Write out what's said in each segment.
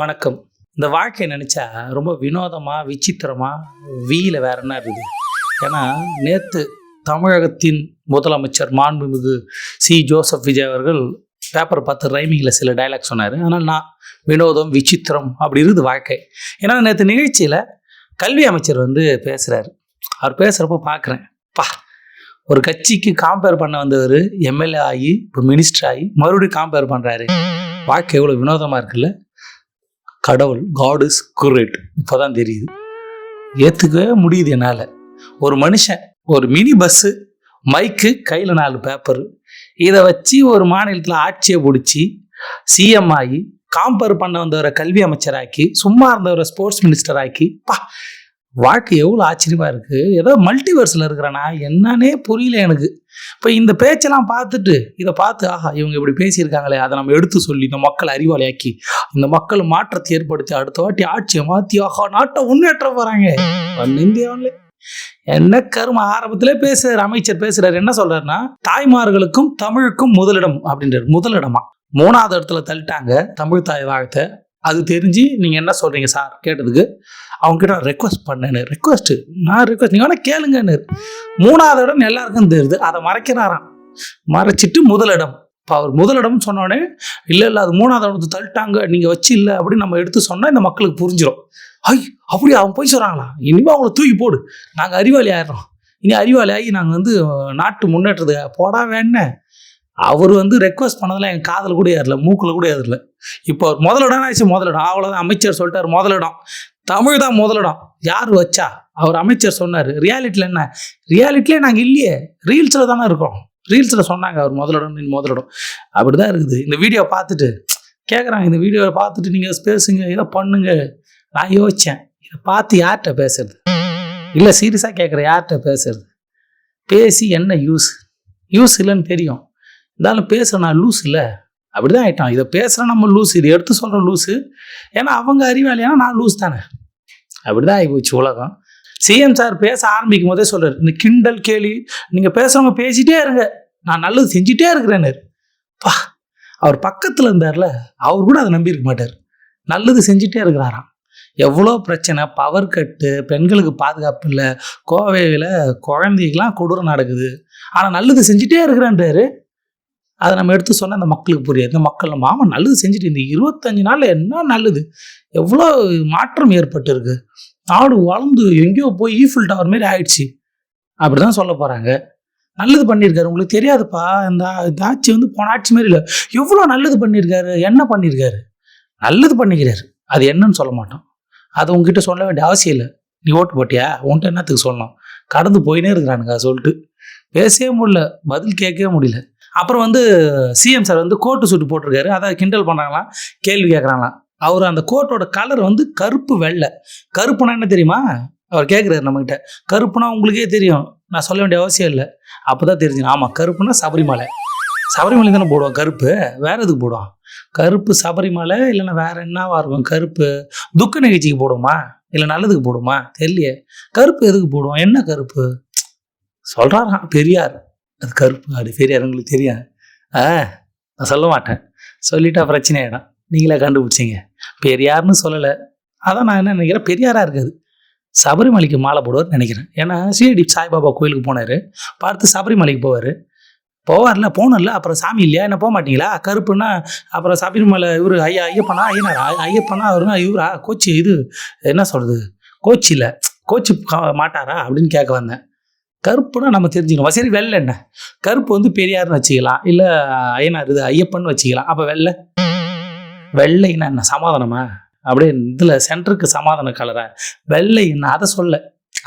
வணக்கம். இந்த வாழ்க்கைய நினைச்சா ரொம்ப வினோதமா, விசித்திரமா, வீல வேற என்ன இருக்குது? ஏன்னா, நேத்து தமிழகத்தின் முதலமைச்சர் மாண்புமிகு ஜோசப் விஜய் அவர்கள் பேப்பர பார்த்து ரைமிங்ல சில டயலாக் சொன்னாரு. அதனால நான் வினோதம், விசித்திரம் அப்படி இருக்குது வாழ்க்கை. ஏன்னா, நேத்து நிகழ்ச்சியில கல்வி அமைச்சர் பேசுறாரு. அவர் பேசுறப்போ பார்க்குறேன், ஒரு கட்சிக்கு காம்பேர் பண்ண வந்தவர் எம்எல்ஏ ஆகி, இப்போ மினிஸ்டர் ஆகி, மறுபடியும் காம்பேர் பண்றாரு. வாழ்க்கை எவ்வளோ வினோதமா இருக்குல்ல? கடவுள், காட் இஸ் குரேட். இப்போதான் தெரியுது, ஏற்றுக்கவே முடியுது என்னால். ஒரு மனுஷன், ஒரு மினி பஸ்ஸு, மைக்கு, கையில் 4 பேப்பரு, இதை வச்சு ஒரு மாநிலத்தில் ஆட்சியை பிடிச்சி சிஎம் ஆகி, காம்பேர் பண்ண வந்தவரை கல்வி அமைச்சராக்கி, சும்மா இருந்தவரை ஸ்போர்ட்ஸ் மினிஸ்டர் ஆக்கி, வாழ்க்கை எவ்வளோ ஆச்சரியமாக இருக்குது. ஏதோ மல்டிவர்ஸில் இருக்கிறேன்னா என்னன்னே புரியல எனக்கு. இப்போ இந்த பேச்செல்லாம் பார்த்துட்டு, இதை பார்த்து இவங்க இப்படி பேசியிருக்காங்களே, அதை நம்ம எடுத்து சொல்லி இந்த மக்களை அறிவாளியாக்கி, இந்த மக்கள் மாற்றத்தை ஏற்படுத்தி அடுத்த வாட்டி ஆட்சியை மாற்றி நாட்டை முன்னேற்ற போகிறாங்க. இந்தியாவில் என்ன கரும ஆரம்பத்திலே பேசுறாரு அமைச்சர். பேசுறாரு, என்ன சொல்றாருன்னா, தாய்மார்களுக்கும் தமிழுக்கும் முதலிடம் அப்படின்றாரு. முதலிடமா 3வது இடத்துல தள்ளிட்டாங்க தமிழ் தாய் வாழ்த்தை. அது தெரிஞ்சு நீங்கள் என்ன சொல்கிறீங்க சார் கேட்டதுக்கு, அவங்க கிட்ட ரெக்வஸ்ட் பண்ணேன்னு. நான் ரெக்வஸ்ட் நீங்கள் வேணால் கேளுங்கன்னு. 3வது இடம் எல்லாருக்கும் தெரியுது, அதை மறைக்கிறாராம். மறைச்சிட்டு முதலிடம். இப்போ அவர் முதலிடம்னு சொன்னோடனே, இல்லை அது 3வது இடத்து தள்ளிட்டாங்க, நீங்கள் வச்சு இல்லை அப்படின்னு நம்ம எடுத்து சொன்னால் இந்த மக்களுக்கு புரிஞ்சிடும். அப்படி அவங்க போய் சொல்கிறாங்களா, இனிமேல் அவங்கள தூக்கி போடு, நாங்கள் அறிவாளி ஆயிடுறோம், இனி அறிவாளி ஆகி நாங்கள் நாட்டு முன்னேற்றத்துக்கு போடா வேணே. அவர் ரெக்வஸ்ட் பண்ணதில் என் காதில் கூட ஏறல, மூக்கில் கூட ஏறல. இப்போ அவர் முதலிடம் ஆச்சு. முதலிடம் அவ்வளோதான். அமைச்சர் சொல்லிட்டார் முதலிடம், தமிழ் தான் முதலிடம். யார் வச்சா? அவர் அமைச்சர் சொன்னார். ரியாலிட்டியில் என்ன? ரியாலிட்டிலே நாங்கள் இல்லையே, ரீல்ஸில் தானே இருக்கோம். ரீல்ஸில் சொன்னாங்க அவர் முதலிடம் முதலிடம். அப்படி தான் இருக்குது. இந்த வீடியோ பார்த்துட்டு கேட்குறாங்க, இந்த வீடியோவை பார்த்துட்டு நீங்கள் பேசுங்க, இதை பண்ணுங்க. நான் யோசித்தேன், இதை பார்த்து யார்கிட்ட பேசுறது? இல்லை சீரியஸாக கேட்குறேன், யார்கிட்ட பேசுறது? பேசி என்ன யூஸ் இல்லைன்னு தெரியும், இருந்தாலும் பேசுகிற நான் லூஸ் இல்லை, அப்படி தான் ஆகிட்டான். இதை பேசுகிறேன் நம்ம லூஸ், இதை எடுத்து சொல்கிற லூஸு. ஏன்னா அவங்க அறிவாளியானா நான் லூஸ் தானே. அப்படி தான் ஆகி போச்சு உலகம். சிஎம் சார் பேச ஆரம்பிக்கும் போதே சொல்கிறார், இந்த கிண்டல் கேலி நீங்கள் பேசுகிறவங்க பேசிகிட்டே இருங்க, நான் நல்லது செஞ்சுட்டே இருக்கிறேன்னு. அவர் பக்கத்தில் இருந்தார்ல, அவர் கூட அதை நம்பியிருக்க மாட்டார். நல்லது செஞ்சுட்டே இருக்கிறாராம். எவ்வளோ பிரச்சனை, பவர் கட்டு, பெண்களுக்கு பாதுகாப்பு இல்லை, கோவையில் குழந்தைக்கெலாம் கொடூரம் நடக்குது, ஆனால் நல்லது செஞ்சுட்டே இருக்கிறேன்றாரு. அதை நம்ம எடுத்து சொன்னால் இந்த மக்களுக்கு புரியாது. இந்த மக்கள் நம்ம நல்லது செஞ்சுட்டு, இந்த 25 நாளில் என்ன நல்லது, எவ்வளோ மாற்றம் ஏற்பட்டு இருக்கு, நாடு வளர்ந்து எங்கேயோ போய் ஈஃபில் டவர் மாரி ஆயிடுச்சு, அப்படி தான் சொல்ல போகிறாங்க. நல்லது பண்ணியிருக்காரு, உங்களுக்கு தெரியாதுப்பா. இந்த ஆட்சி போன ஆட்சி மாரி இல்லை, எவ்வளோ நல்லது பண்ணியிருக்காரு. என்ன பண்ணியிருக்காரு? நல்லது பண்ணிக்கிறாரு, அது என்னன்னு சொல்ல மாட்டோம். அது உங்ககிட்ட சொல்ல வேண்டிய அவசியம் இல்லை. நீ ஓட்டு போட்டியா, உன்ட்ட என்னத்துக்கு சொல்லணும்? கடந்து போயினே இருக்கிறானுங்க சொல்லிட்டு பேசவே முடியல, பதில் கேட்கவே முடியல. அப்புறம் சிஎம் சார் கோட்டு சூட்டு போட்டிருக்காரு, அதை கிண்டல் பண்ணுறாங்களாம், கேள்வி கேட்குறாங்களாம். அவர் அந்த கோட்டோட கலர் கருப்பு வெள்ளை. கருப்புனா என்ன தெரியுமா? அவர் கேட்குறாரு நம்மகிட்ட. கருப்புனா உங்களுக்கே தெரியும், நான் சொல்ல வேண்டிய அவசியம் இல்லை. அப்போ தான் தெரிஞ்சுங்க. ஆமாம், கருப்புனா சபரிமலை தானே போடுவோம். கருப்பு வேற எதுக்கு போடுவோம்? கருப்பு சபரிமலை இல்லைன்னா வேற என்னவா இருக்கும்? கருப்பு துக்க நிகழ்ச்சிக்கு போடுவோமா, இல்லை நல்லதுக்கு போடுவோமா? தெரியலையே. கருப்பு எதுக்கு போடுவோம்? என்ன கருப்பு சொல்கிறாராம் பெரியார், அது கருப்பு, அது பெரியார் உங்களுக்கு தெரியும். நான் சொல்ல மாட்டேன், சொல்லிட்டா பிரச்சனை ஆகிடும். நீங்களே கண்டுபிடிச்சிங்க. பெரியார்னு சொல்லலை. அதான் நான் என்ன நினைக்கிறேன், பெரியாராக இருக்காது, சபரிமலைக்கு மாலை போடுவார்னு நினைக்கிறேன். ஏன்னா ஸ்ரீடி சாய்பாபா கோயிலுக்கு போனார், பார்த்து சபரிமலைக்கு போவார்ல, போனல. அப்புறம் சாமி இல்லையா, என்ன போக மாட்டீங்களா? கருப்புன்னா அப்புறம் சபரிமலை இவர் ஐயப்பனா அவருனா இவரா கோச்சி, இது என்ன சொல்கிறது, கோச்சியில் கோச்சி மாட்டாரா அப்படின்னு கேட்க வந்தேன். கருப்புனா நம்ம தெரிஞ்சுக்கணும். சரி, வெள்ளை என்ன? கருப்பு பெரியார்னு வச்சுக்கலாம், இல்லை ஐயனார் இது ஐயப்பன்னு வச்சுக்கலாம். அப்போ வெள்ளைன்னா என்ன? சமாதானமா? அப்படியே இதில் சென்டருக்கு சமாதான கலரா? வெள்ளைன்னா அதை சொல்ல,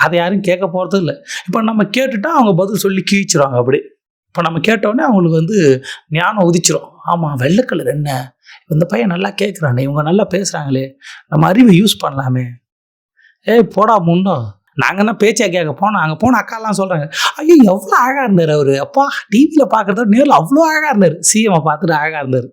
அதை யாரும் கேட்க போகிறது இல்லை. இப்போ நம்ம கேட்டுட்டா அவங்க பதில் சொல்லி கீழ்ச்சிருவாங்க. அப்படி இப்போ நம்ம கேட்டோடனே அவங்களுக்கு ஞானம் உதிச்சிரும். ஆமாம், வெள்ளை கலர் என்ன, இந்த பையன் நல்லா கேட்குறானே, இவங்க நல்லா பேசுகிறாங்களே, நம்ம அறிவை யூஸ் பண்ணலாமே. போடா முன்னோம், நாங்கள் என்ன பேச்சா கேட்க போனோம். அங்கே போன அக்காலாம் சொல்கிறாங்க, ஐயோ எவ்வளோ அழகாக இருந்தார் அவர், அப்பா டிவியில் பார்க்குறத நேரில் அவ்வளோ அழகாக இருந்தார், சிஎம்ஐ பார்த்துட்டு அழகாக இருந்தார்.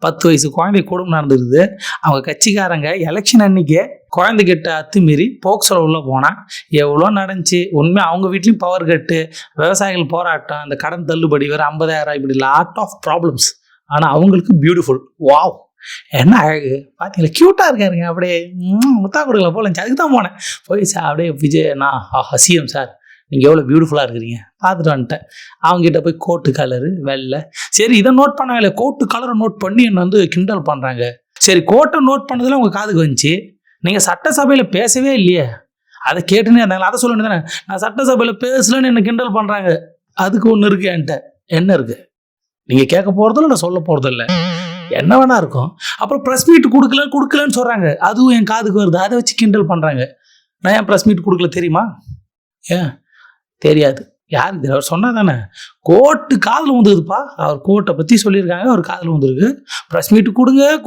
10 வயசு குழந்தை கொடுமை நடந்துருக்குது. அவங்க கட்சிக்காரங்க எலெக்ஷன் அன்னைக்கே குழந்தைகிட்ட அத்துமீறி போக்சோல உள்ள போனால் எவ்வளோ நடந்துச்சு. உண்மையாக அவங்க வீட்லேயும் பவர் கட்டு, விவசாயிகள் போராட்டம், அந்த கடன் தள்ளுபடி வேறு 50,000, இப்படி லாட் ஆஃப் ப்ராப்ளம்ஸ். ஆனால் அவங்களுக்கு பியூட்டிஃபுல். வாவ், என்ன அழகு பார்த்தீங்களா, க்யூட்டாக இருக்காருங்க, அப்படியே முத்தா கொடுக்கல போல இருந்துச்சு. அதுக்கு தான் போனேன். போய் சார் அப்படியே விஜய் நான் சிஎம் சார் நீங்கள் எவ்வளோ பியூட்டிஃபுல்லாக இருக்கிறீங்க பார்த்துட்டு வந்துட்டேன். அவங்ககிட்ட போய் கோட்டு கலரு வெள்ளை. சரி இதை நோட் பண்ணாங்களே, கோட்டு கலரை நோட் பண்ணி என்னை வந்து கிண்டல் பண்ணுறாங்க. சரி கோட்டை நோட் பண்ணதில் உங்கள் காதுக்கு வந்துச்சு, நீங்கள் சட்டசபையில் பேசவே இல்லையே, அதை கேட்டுன்னு இருந்தாங்களா, அதை சொல்லணும் தானே. நான் சட்டசபையில் பேசலன்னு என்ன கிண்டல் பண்ணுறாங்க, அதுக்கு ஒன்று இருக்குது என்கிட்ட. என்ன இருக்குது நீங்கள் கேட்க போகிறதில்ல, நான் சொல்ல போகிறதில்ல, என்ன வேணா இருக்கும். அப்புறம் ப்ரெஸ் மீட் கொடுக்கலன்னு சொல்கிறாங்க, அதுவும் என் காதுக்கு வருது, அதை வச்சு கிண்டல் பண்ணுறாங்க. நான் ஏன் ப்ரெஸ் மீட் கொடுக்கல தெரியுமா? ஏன் தெரியாது. யார் இது அவர் சொன்னா தானே. கோட்டு காதில் வந்துதுப்பா, அவர் கோட்டை பற்றி சொல்லியிருக்காங்க, அவர் காதில் வந்துருக்கு. ப்ரெஸ் மீட்டு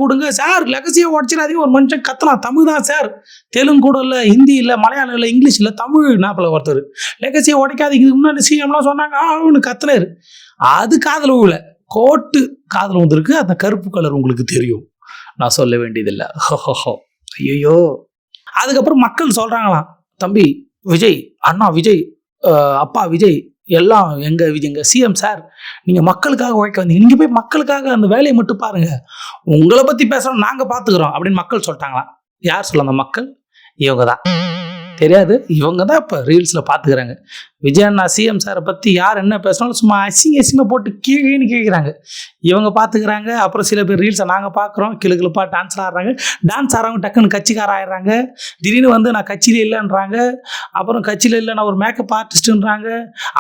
கொடுங்க சார், லெகசியை உடச்சிடாதீங்க. ஒரு மனுஷன் கத்தலாம், தமிழ் தான் சார், தெலுங்கு கூட இல்லை, ஹிந்தி இல்லை, மலையாளம் இல்லை, இங்கிலீஷ் இல்லை, தமிழ் நாப்பில் ஒருத்தர். லெகசியை உடைக்காதீங்க, இதுக்கு முன்னாடி சிஎம்லாம் சொன்னாங்க அவனு கத்துனாரு. அது காதில் விழல, கோட்டு காதில் வந்துருக்கு. அந்த கருப்பு கலர் உங்களுக்கு தெரியும், நான் சொல்ல வேண்டியதில்லை. ஹோ ஐயோ. அதுக்கப்புறம் மக்கள் சொல்கிறாங்களாம், தம்பி விஜய், அண்ணா விஜய், அப்பா விஜய், எல்லாம் எங்கள் சிஎம் சார், நீங்கள் மக்களுக்காக உழைக்க வந்தீங்க, நீங்கள் போய் மக்களுக்காக அந்த வேலையை மட்டும் பாருங்கள், உங்களை பற்றி பேசுகிறோம், நாங்கள் பார்த்துக்குறோம் அப்படின்னு மக்கள் சொல்லிட்டாங்களாம். யார் சொல்ல அந்த மக்கள்? இவங்க தான். தெரியாது, இவங்க தான் இப்போ ரீல்ஸில் பார்த்துக்கிறாங்க. விஜய் அண்ணா சிஎம் சாரை பற்றி யார் என்ன பேசினாலும் சும்மா அசிங்க போட்டு கீழேன்னு கேட்குறாங்க, இவங்க பார்த்துக்கிறாங்க. அப்புறம் சில பேர் ரீல்ஸை நாங்கள் பார்க்குறோம், கிளுகிழப்பாக டான்ஸ் ஆடுறாங்க. டான்ஸ் ஆடுறவங்க டக்குன்னு கட்சிக்கார ஆயிடுறாங்க. திடீர்னு வந்து நான் கட்சியில் இல்லைன்றாங்க, அப்புறம் கட்சியில் இல்லை நான் ஒரு மேக்கப் ஆர்டிஸ்ட்டுன்றாங்க,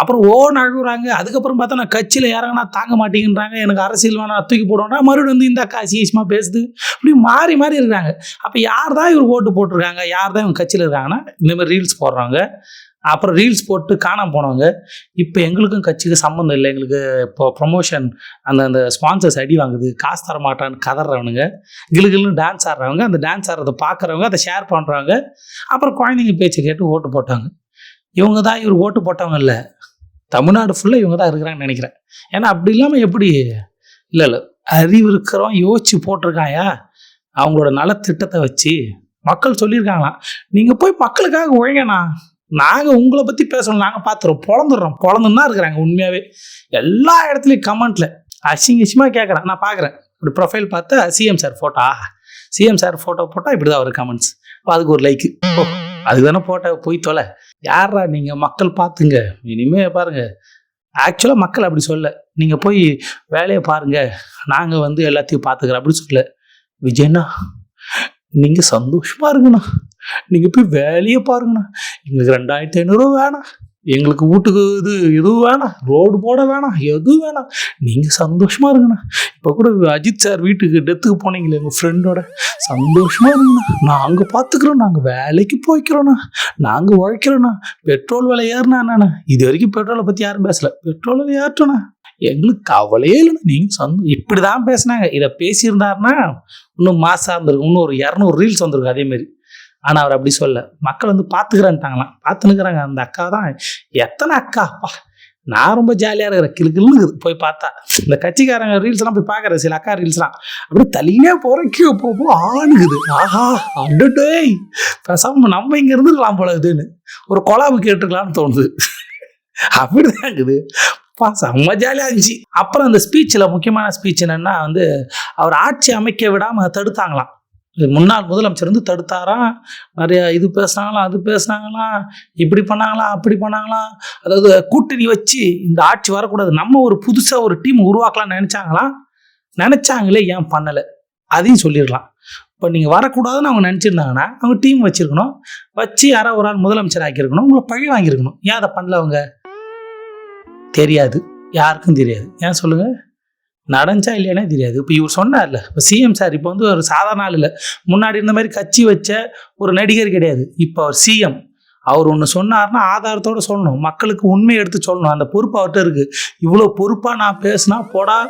அப்புறம் அழுகுறாங்க. அதுக்கப்புறம் பார்த்தா நான் கட்சியில் இறங்கினா தாங்க மாட்டேங்கிறாங்க, எனக்கு அரசியல் வேணா தூக்கி போடுவோம்னா மறுபடியும் வந்து இந்த அக்கா அசிங்கமாக பேசுது. இப்படி மாறி இருக்கிறாங்க. அப்போ யார் தான் இவர் ஓட்டு போட்டிருக்காங்க, யார் தான் இவங்க கட்சியில் இருக்காங்கன்னா இந்த மாதிரி ரீல்ஸ் போடுறாங்க. அப்புறம் ரீல்ஸ் போட்டு காணாமல் போனவங்க இப்போ எங்களுக்கும் கட்சிக்கு சம்மந்தம் இல்லை, எங்களுக்கு இப்போ ப்ரொமோஷன் அந்த ஸ்பான்சர்ஸ் அடி வாங்குது, காசு தர மாட்டான்னு கதறவனுங்க, கிளுகிள்னு டான்ஸ் ஆடுறவங்க, அந்த டான்ஸ் ஆடுறதை பார்க்குறவங்க, அதை ஷேர் பண்ணுறவங்க, அப்புறம் குழந்தைங்க பேச்சு கேட்டு ஓட்டு போட்டாங்க. இவங்க தான் இவர் ஓட்டு போட்டவங்க இல்லை, தமிழ்நாடு ஃபுல்லாக இவங்க தான் இருக்கிறாங்கன்னு நினைக்கிறேன். ஏன்னா அப்படி இல்லாமல் எப்படி இல்லை அறிவு இருக்கிறவன் யோசிச்சு போட்டிருக்காயா, அவங்களோட நலத்திட்டத்தை வச்சு மக்கள் சொல்லியிருக்காங்களாம், நீங்கள் போய் மக்களுக்காக உழைங்கண்ணா, நாங்கள் உங்களை பற்றி பேசணும், நாங்கள் பார்த்துறோம், பொழந்துன்னா இருக்கிறாங்க. உண்மையாகவே எல்லா இடத்துலையும் கமெண்ட்டில் அசிங்கமாக கேட்குறேன், நான் பார்க்குறேன். இப்படி ப்ரொஃபைல் பார்த்தா CM sir photo, CM sir photo போட்டால் இப்படி தான் ஒரு கமெண்ட்ஸ், அதுக்கு ஒரு லைக்கு. ஓ அதுக்கு தானே ஃபோட்டோ போய் தொலை. யாரா நீங்கள், மக்கள் பார்த்துங்க, இனிமேல் பாருங்கள். ஆக்சுவலாக மக்கள் அப்படி சொல்ல, நீங்கள் போய் வேலையை பாருங்கள், நாங்கள் வந்து எல்லாத்தையும் பார்த்துக்குறோம் அப்படி சொல்ல. விஜய்னா நீங்கள் சந்தோஷமாக இருங்கண்ணா, நீங்கள் போய் வேலையை பாருங்கண்ணா, எங்களுக்கு 2500 வேணாம், எங்களுக்கு வீட்டுக்கு எதுவும் வேணாம், ரோடு போட வேணாம், எதுவும் வேணாம், நீங்கள் சந்தோஷமாக இருங்கண்ணா. இப்போ கூட அஜித் சார் வீட்டுக்கு டெத்துக்கு போனீங்களே எங்கள் ஃப்ரெண்டோட, சந்தோஷமாக இருங்கண்ணா, நாங்கள் பார்த்துக்குறோம், நாங்கள் வேலைக்கு போய்க்கிறோண்ணா, நாங்கள் உழைக்கிறோண்ணா, பெட்ரோல் விலை ஏறினா என்னண்ணா, இது வரைக்கும் பெட்ரோலை பற்றி யாரும் பேசலை, பெட்ரோல் விலை ஏற்றோண்ணா, எங்களுக்கு கவலையே இல்லைண்ணா, நீங்கள் இப்படி தான் பேசினாங்க. இதை பேசியிருந்தாருன்னா இன்னும் மாசாக இருந்திருக்கும், இன்னும் ஒரு 200 ரீல்ஸ் வந்திருக்கும் அதேமாரி. ஆனால் அவர் அப்படி சொல்ல, மக்கள் வந்து பார்த்துக்கிறேன்ட்டாங்களாம், பார்த்துன்னுக்குறாங்க. அந்த அக்கா தான், எத்தனை அக்கா அப்பா, நான் ரொம்ப ஜாலியாக இருக்கிறேன், கிளுகிள்னு போய் பார்த்தா. இந்த கட்சிக்காரங்க ரீல்ஸ்லாம் போய் பார்க்குறேன், சில அக்கா ரீல்ஸ்லாம் அப்படியே தள்ளினே போகிறேன், கீழே போக ஆணுக்குது. ஆஹா அண்டே, பேசாமல் நம்ம இங்கே இருந்துருக்கலாம் போல இதுன்னு ஒரு கொலாபு கேட்டுக்கலான்னு தோணுது. அப்படிதான் இருக்குது, செம்ம ஜாலியாக இருந்துச்சு. அப்புறம் அந்த ஸ்பீச்சில் முக்கியமான ஸ்பீச் என்னென்னா வந்து, அவர் ஆட்சி அமைக்க விடாமல் தடுத்தாங்களாம். முன்னாள் முதலமைச்சர் வந்து தடுத்தாராம், நிறைய இது பேசுனாங்களாம், அது பேசுனாங்களாம், இப்படி பண்ணாங்களாம், அப்படி பண்ணாங்களாம். அதாவது கூட்டணி வச்சு இந்த ஆட்சி வரக்கூடாது, நம்ம ஒரு புதுசாக ஒரு டீம் உருவாக்கலாம்னு நினச்சாங்களே, ஏன் பண்ணலை அதையும் சொல்லிடலாம். இப்போ நீங்கள் வரக்கூடாதுன்னு அவங்க நினச்சிருந்தாங்கன்னா அவங்க டீம் வச்சுருக்கணும், வச்சு யாரோ ஒரு ஆள் முதலமைச்சர் ஆக்கியிருக்கணும், உங்களை பழி வாங்கியிருக்கணும். ஏன் அதை பண்ணல அவங்க? தெரியாது, யாருக்கும் தெரியாது. ஏன் சொல்லுங்கள், நடந்துச்சா இல்லையானே தெரியாது. இப்போ இவர் சொன்னார்ல, இப்போ சிஎம் சார் இப்போ வந்து ஒரு சாதாரண ஆள் இல்லை, முன்னாடி இந்த மாதிரி கட்சி வச்ச ஒரு நடிகர் கிடையாது, இப்போ அவர் சிஎம். அவர் ஒன்று சொன்னார்னா ஆதாரத்தோடு சொல்லணும், மக்களுக்கு உண்மையை எடுத்து சொல்லணும், அந்த பொறுப்பு அவர்கிட்ட இருக்குது. இவ்வளோ பொறுப்பாக நான் பேசுனா போடா,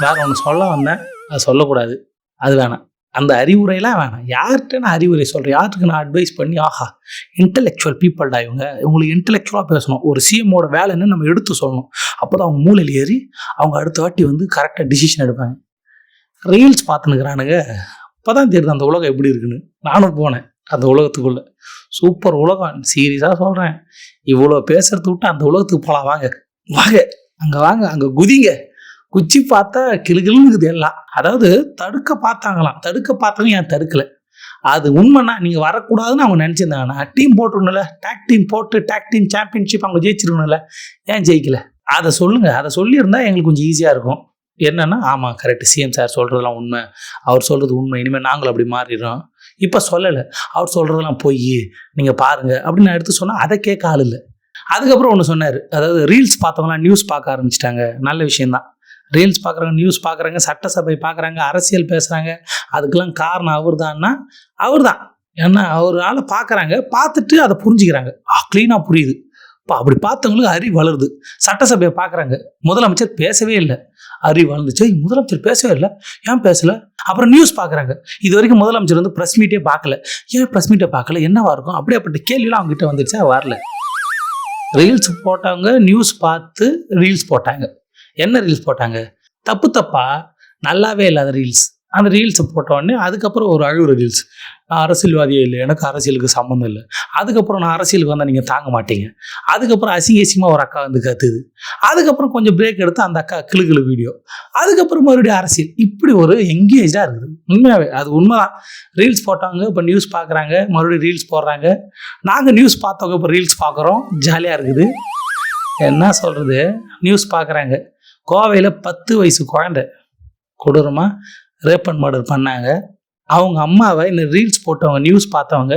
வேற ஒன்று சொல்ல வந்தேன், அது சொல்லக்கூடாது, அது வேணாம், அந்த அறிவுரைலாம் வேணாம். யார்கிட்ட நான் அறிவுரை சொல்கிறேன், யாருக்கு நான் அட்வைஸ் பண்ணி, ஆஹா இன்டெலெக்சுவல் பீப்புள்டா இவங்க, இவங்களுக்கு இன்டெலெக்சுவலாக பேசணும், ஒரு சிஎம்மோட வேலைன்னு நம்ம எடுத்து சொல்லணும். அப்போ தான் அவங்க மூலையில் ஏறி அவங்க அடுத்த வாட்டி வந்து கரெக்டாக டிசிஷன் எடுப்பாங்க. ரீல்ஸ் பார்த்துன்னுக்குறானுங்க, இப்போ தான் தெரியுது அந்த உலகம் எப்படி இருக்குன்னு. நானும் போனேன் அந்த உலகத்துக்குள்ளே, சூப்பர் உலகம், சீரியஸாக சொல்கிறேன். இவ்வளோ பேசுகிறத விட்டு அந்த உலகத்துக்கு போகலாம், வாங்க அங்கே குதிங்க, குச்சி பார்த்தா கிளுகிளுன்னு இருக்குது எல்லாம். அதாவது தடுக்க பார்த்தவங்க ஏன் தடுக்கலை? அது உண்மைன்னா நீங்கள் வரக்கூடாதுன்னு அவங்க நினச்சிருந்தாங்கன்னா டீம் போட்டுருணும்ல, டேக் டீம் சாம்பியன்ஷிப் அவங்க ஜெயிச்சிருக்கணும்ல, ஏன் ஜெயிக்கல? அதை சொல்லுங்கள். அதை சொல்லியிருந்தா எங்களுக்கு கொஞ்சம் ஈஸியாக இருக்கும். என்னன்னா, ஆமாம் கரெக்ட், சிஎம் சார் சொல்கிறதெல்லாம் உண்மை, அவர் சொல்கிறது உண்மை, இனிமேல் நாங்களும் அப்படி மாறிடுறோம். இப்போ சொல்லலை, அவர் சொல்கிறதெல்லாம் போய் நீங்கள் பாருங்கள் அப்படின்னு நான் எடுத்து சொன்னால் அதை கேட்க ஆள் இல்லை. அதுக்கப்புறம் ஒன்று சொன்னார், அதாவது ரீல்ஸ் பார்த்தவங்களாம் நியூஸ் பார்க்க ஆரம்பிச்சிட்டாங்க. நல்ல விஷயந்தான். ரீல்ஸ் பார்க்குறாங்க, நியூஸ் பார்க்குறாங்க, சட்டசபை பார்க்குறாங்க, அரசியல் பேசுகிறாங்க. அதுக்கெல்லாம் காரணம் அவர் தான். ஏன்னா அவரால் பார்க்குறாங்க, பார்த்துட்டு அதை புரிஞ்சுக்கிறாங்க. க்ளீனாக புரியுது. இப்போ அப்படி பார்த்தவங்களுக்கு அறிவு வளருது. சட்டசபையை பார்க்குறாங்க, முதலமைச்சர் பேசவே இல்லை, அறிவு வளர்ந்துச்சு. முதலமைச்சர் பேசவே இல்லை, ஏன் பேசலை? அப்புறம் நியூஸ் பார்க்குறாங்க. இது வரைக்கும் முதலமைச்சர் வந்து ப்ரெஸ் மீட்டே பார்க்கல, ஏன் ப்ரெஸ் மீட்டை பார்க்கல, என்னவா இருக்கும்? அப்படியேப்பட்ட கேள்விலாம் அவங்ககிட்ட வந்துடுச்சா? வரல. ரீல்ஸ் போட்டவங்க நியூஸ் பார்த்து ரீல்ஸ் போட்டாங்க. என்ன ரீல்ஸ் போட்டாங்க? தப்பா நல்லாவே இல்லாத ரீல்ஸ். அந்த ரீல்ஸை போட்டோடனே அதுக்கப்புறம் ஒரு அழுகுற ரீல்ஸ். நான் அரசியல்வாதியே இல்லை, எனக்கு அரசியலுக்கு சம்மந்தம் இல்லை, அதுக்கப்புறம் நான் அரசியலுக்கு வந்தால் நீங்கள் தாங்க மாட்டீங்க. அதுக்கப்புறம் அசிங்கமாக ஒரு அக்கா வந்து கத்துது. அதுக்கப்புறம் கொஞ்சம் பிரேக் எடுத்து அந்த அக்கா கிளுகிளு வீடியோ. அதுக்கப்புறம் மறுபடியும் அரசியல். இப்படி ஒரு எங்கேஜாக இருக்குது. உண்மையாகவே அது உண்மைதான். ரீல்ஸ் போட்டவங்க இப்போ நியூஸ் பார்க்குறாங்க, மறுபடியும் ரீல்ஸ் போடுறாங்க. நாங்கள் நியூஸ் பார்த்தவங்க இப்போ ரீல்ஸ் பார்க்குறோம், ஜாலியாக இருக்குது. என்ன சொல்கிறது? நியூஸ் பார்க்குறாங்க. கோவையில் 10 வயசு குழந்தை கொடூரமாக ரேப் அண்ட் மர்டர் பண்ணாங்க. அவங்க அம்மாவை இந்த ரீல்ஸ் போட்டவங்க, நியூஸ் பார்த்தவங்க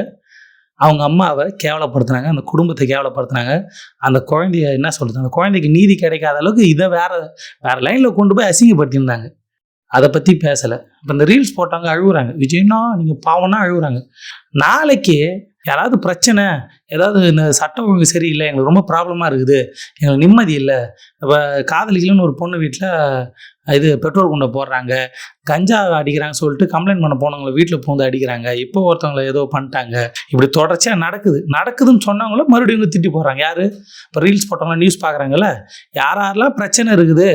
அவங்க அம்மாவை கேவலப்படுத்துனாங்க, அந்த குடும்பத்தை கேவலப்படுத்துனாங்க. அந்த குழந்தைய என்ன சொல்கிறது, அந்த குழந்தைக்கு நீதி கிடைக்காத அளவுக்கு இதை வேறு லைனில் கொண்டு போய் அசிங்கப்படுத்தியிருந்தாங்க. அதை பற்றி பேசலை. இப்போ இந்த ரீல்ஸ் போட்டவங்க அழுகுறாங்க. விஜய்னா நீங்கள் பாவம்னா அழுகுறாங்க. நாளைக்கு யாராவது பிரச்சனை, ஏதாவது இந்த சட்டம் ஒழுங்கு சரியில்லை, எங்களுக்கு ரொம்ப ப்ராப்ளமாக இருக்குது, எங்களுக்கு நிம்மதி இல்லை, இப்போ காதலிக்கலன்னு ஒரு பொண்ணு வீட்டில் இது பெட்ரோல் குண்டை போடுறாங்க, கஞ்சா அடிக்கிறாங்க சொல்லிட்டு கம்ப்ளைண்ட் பண்ண போனவங்கள வீட்டில் பூந்து அடிக்கிறாங்க, இப்போ ஒருத்தவங்களை ஏதோ பண்ணிட்டாங்க, இப்படி தொடர்ச்சியாக நடக்குதுன்னு சொன்னவங்கள மறுபடியும் திட்டி போடுறாங்க. யார்? இப்போ ரீல்ஸ் போட்டவங்கள நியூஸ் பார்க்குறாங்கல்ல, யாரெல்லாம் பிரச்சனை இருக்குது,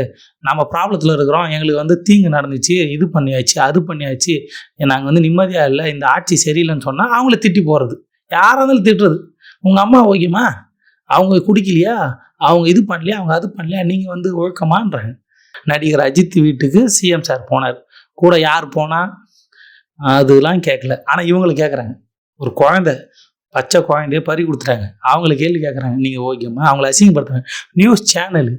நம்ம ப்ராப்ளத்தில் இருக்கிறோம், எங்களுக்கு வந்து தீங்கு நடந்துச்சு, இது பண்ணியாச்சு, அது பண்ணியாச்சு, நாங்கள் வந்து நிம்மதியாக இல்லை, இந்த ஆட்சி சரியில்லைன்னு சொன்னால் அவங்கள திட்டி போடுறது. யாராக இருந்தாலும் திட்டுறது. உங்கள் அம்மா ஓகேம்மா, அவங்க குடிக்கலையா, அவங்க இது பண்ணலையா, அவங்க அது பண்ணலையா, நீங்கள் வந்து ஒழுக்கமான்றாங்க. நடிகர் அஜித் வீட்டுக்கு சிஎம் சார் போனார், கூட யார் போனால் அதெல்லாம் கேட்கல. ஆனால் இவங்களை கேட்குறாங்க. ஒரு குழந்தை, பச்சை குழந்தைய பறி கொடுத்துட்டாங்க, அவங்கள கேள்வி கேட்குறாங்க, நீங்கள் ஓகேம்மா, அவங்கள அசிங்கப்படுத்துறாங்க. நியூஸ் சேனலு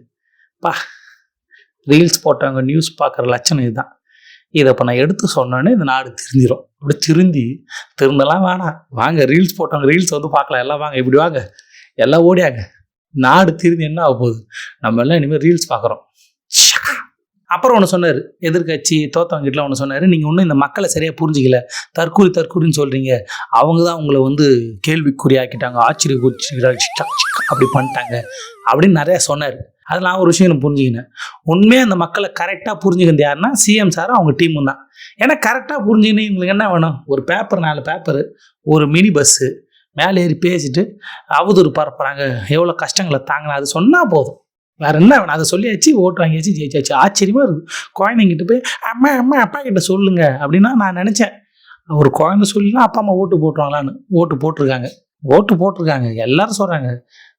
ரீல்ஸ் போட்டவங்க நியூஸ் பார்க்குற லட்சணம் இதுதான். இதை இப்போ நான் எடுத்து சொன்னோன்னே இந்த நாடு திருந்திடும். அப்படி திருந்தலாம் வேணாம், வாங்க ரீல்ஸ் போட்டவங்க ரீல்ஸ் வந்து பார்க்கலாம், எல்லாம் வாங்க, இப்படி வாங்க, எல்லாம் ஓடியாங்க. நாடு திருந்தி என்ன ஆக போகுது? நம்ம எல்லாம் இனிமேல் ரீல்ஸ் பார்க்குறோம். அப்புறம் ஒன்று சொன்னார், எதிர்கட்சி தோத்தவங்கிட்டலாம் ஒன்று சொன்னார், நீங்கள் ஒன்றும் இந்த மக்களை சரியாக புரிஞ்சிக்கல, தற்கூரின்னு சொல்கிறீங்க, அவங்க தான் உங்களை வந்து கேள்விக்குறியாக்கிட்டாங்க, ஆச்சரியக்குறிச்சிக்கிறாங்க, அப்படி பண்ணிட்டாங்க அப்படின்னு நிறையா சொன்னார். அதில் நான் ஒரு விஷயம் நான் புரிஞ்சுக்கினேன். உண்மையாக அந்த மக்களை கரெக்டாக புரிஞ்சுக்கிறது யாருன்னா சிஎம் சார், அவங்க டீமும் தான். ஏன்னா கரெக்டாக புரிஞ்சுக்கின்னு இவங்களுக்கு என்ன வேணும்? ஒரு பேப்பர், 4 பேப்பரு, ஒரு மினி பஸ்ஸு, மேலே ஏறி பேசிட்டு அவதூறு பரப்புகிறாங்க, எவ்வளோ கஷ்டங்களை தாங்கினா, அது சொன்னால் போதும், வேறு என்ன வேணும்? அதை சொல்லியாச்சு, ஓட்டு வாங்கியாச்சு, ஜெயிச்சாச்சு. ஆச்சரியமாக இருக்குது. குழந்தைங்கிட்ட போய் அம்மா அப்பா கிட்ட சொல்லுங்க அப்படின்னா நான் நினச்சேன், ஒரு குழந்தை சொல்லினா அப்பா அம்மா ஓட்டு போட்டுருவாங்களான்னு. ஓட்டு போட்டிருக்காங்க. எல்லாரும் சொல்கிறாங்க,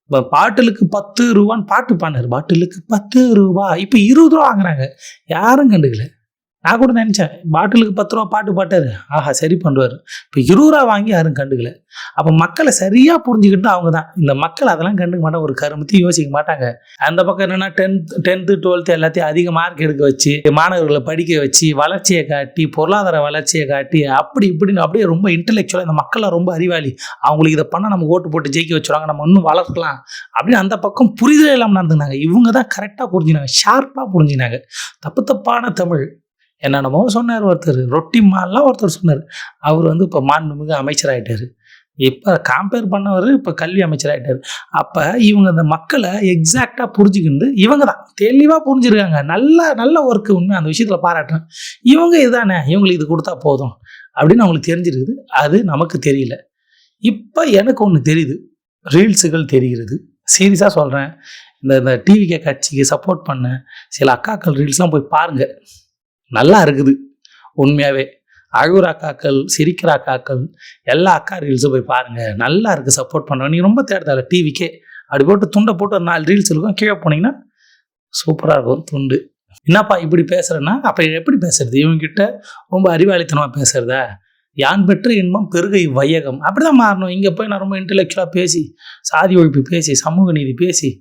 இப்போ பாட்டிலுக்கு 10 ரூபான்னு பாட்டு பாடினார், பாட்டிலுக்கு 10 ரூபா, இப்போ 20 ரூபா வாங்குறாங்க. யாரும் கண்டுக்கல. நான் கூட நினச்சேன், பாட்டிலுக்கு 10 ரூபா பாட்டு பாட்டார், ஆஹா சரி பண்ணுவார். இப்போ 20 ரூபா வாங்கி யாரும் கண்டுக்கல. அப்போ மக்களை சரியாக புரிஞ்சுக்கிட்டு அவங்க தான். இந்த மக்கள் அதெல்லாம் கண்டுக்க மாட்டாங்க, ஒரு கருமத்தையும் யோசிக்க மாட்டாங்க. அந்த பக்கம் என்னென்னா 10th 12th எல்லாத்தையும் அதிக மார்க் எடுக்க வச்சு, மாணவர்களை படிக்க வச்சு, வளர்ச்சியை காட்டி, பொருளாதார வளர்ச்சியை காட்டி, அப்படி இப்படின்னு அப்படியே ரொம்ப இன்டெலெக்சுவலாக இந்த மக்கள்லாம் ரொம்ப அறிவாளி, அவங்களுக்கு இதை பண்ணால் நம்ம ஓட்டு போட்டு ஜெயிக்க வச்சுருவாங்க, நம்ம இன்னும் வளர்க்கலாம் அப்படின்னு அந்த பக்கம் புரிதலே இல்லாமல் நடந்துனாங்க. இவங்க தான் கரெக்டாக புரிஞ்சினாங்க, ஷார்ப்பாக புரிஞ்சினாங்க. தப்பான தமிழ் என்னென்னமோ சொன்னார் ஒருத்தர், ரொட்டி மால்லாம் ஒருத்தர் சொன்னார். அவர் வந்து இப்போ மாண்புமிகு அமைச்சராகிட்டார். இப்போ கம்பேர் பண்ணவர் இப்போ கல்வி அமைச்சராகிட்டார். அப்போ இவங்க அந்த மக்களை எக்ஸாக்டாக புரிஞ்சுக்கிண்டு இவங்க தான் தெளிவாக புரிஞ்சுருக்காங்க. நல்ல ஒர்க்கு, உண்மை அந்த விஷயத்தில் பாராட்டுறேன். இவங்க இதுதானே, இவங்களுக்கு இது கொடுத்தா போதும் அப்படின்னு அவங்களுக்கு தெரிஞ்சிருக்குது. அது நமக்கு தெரியல. இப்போ எனக்கு ஒன்று தெரியுது, ரீல்ஸுகள் தெரிகிறது. சீரியஸாக சொல்கிறேன், இந்த டிவிகே கட்சிக்கு சப்போர்ட் பண்ண சில அக்காக்கள் ரீல்ஸ்லாம் போய் பாருங்கள், நல்லா இருக்குது. உண்மையாகவே அழுகுற அக்காக்கள், சிரிக்கிற அக்காக்கள், எல்லா அக்கா ரீல்ஸும் போய் பாருங்கள், நல்லா இருக்குது. சப்போர்ட் பண்ணுவேன். நீங்கள் ரொம்ப தேடுதால டிவிக்கே அப்படி போட்டு துண்டை போட்டு ஒரு 4 ரீல்ஸ் இருக்கும், கீழே போனீங்கன்னா சூப்பராக இருக்கும் துண்டு. என்னப்பா இப்படி பேசுகிறேன்னா அப்போ எப்படி பேசுறது? இவங்ககிட்ட ரொம்ப அறிவாளித்தனமாக பேசுகிறதா? யான் பெற்ற இன்பம் பெருகை வையகம் அப்படி தான் மாறணும். இங்கே போய் நான் ரொம்ப இன்டெலெக்சுவலாக பேசி சாதி ஒழிப்பு பேசி சமூக நீதி பேசி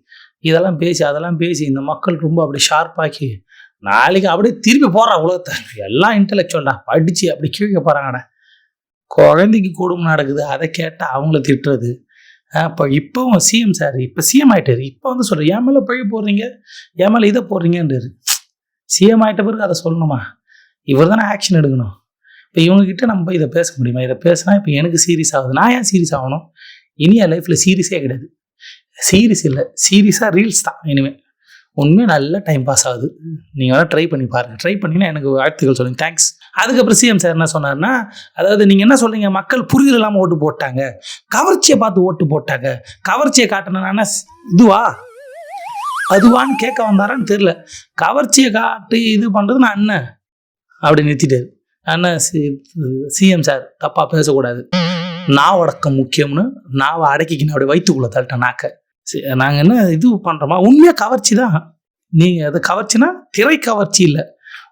இதெல்லாம் பேசி அதெல்லாம் பேசி இந்த மக்கள் ரொம்ப அப்படி ஷார்ப்பாக்கி நாளைக்கு அப்படியே திருப்பி போடுற உலகத்தை எல்லாம் இன்டெலெக்சுவல்டா படித்து அப்படி கீழே போகிறாங்கடா. குழந்தைக்கு குடும்பம் நடக்குது, அதை கேட்டால் அவங்கள திட்டுறது. இப்போ இப்போவும் சிஎம் சார் இப்போ சிஎம் ஆகிட்டார். இப்போ வந்து சொல்கிறேன் என் மேலே பழி போடுறீங்க, என் மேலே இதை போடுறீங்கன்றாரு. சிஎம் ஆகிட்ட பிறகு அதை சொல்லணுமா? இவர் தானே ஆக்ஷன் எடுக்கணும். இப்போ இவங்ககிட்ட நம்ம போய் இதை பேச முடியுமா? இதை பேசினா இப்போ எனக்கு சீரியஸ் ஆகுது. நான் ஏன் சீரியஸ் ஆகணும்? இனி என் லைஃப்பில் சீரியஸே கிடையாது. சீரியஸ் இல்லை, சீரியஸாக ரீல்ஸ் தான் இனிமேல். உண்மையாக நல்லா டைம் பாஸ் ஆகுது. நீங்கள் வேணால் ட்ரை பண்ணி பாருங்கள். ட்ரை பண்ணிங்கன்னா எனக்கு வாழ்த்துக்கள் சொல்லுங்கள், தேங்க்ஸ். அதுக்கப்புறம் சிஎம் சார் என்ன சொன்னார்னா, அதாவது நீங்கள் என்ன சொல்கிறீங்க, மக்கள் புரிதல் இல்லாமல் ஓட்டு போட்டாங்க, கவர்ச்சியை பார்த்து ஓட்டு போட்டாங்க. கவர்ச்சியை காட்டினா இதுவா அதுவான்னு கேட்க வந்தாரான்னு தெரில. கவர்ச்சியை காட்டி இது பண்ணுறது நான் அண்ணன் அப்படி நிறுத்திட்டார். அண்ணன் சிஎம் சார் தப்பாக பேசக்கூடாது, நாவடக்கம் முக்கியம்னு நாவை அடக்கிக்கணும் அப்படி வயிற்றுக்குள்ளே தள்ளிட்டேன் நாக்க. நாங்கள் என்ன இது பண்ணுறோமா? உண்மையாக கவர்ச்சி தான். நீங்கள் அது கவர்ச்சினா திரை கவர்ச்சி இல்லை,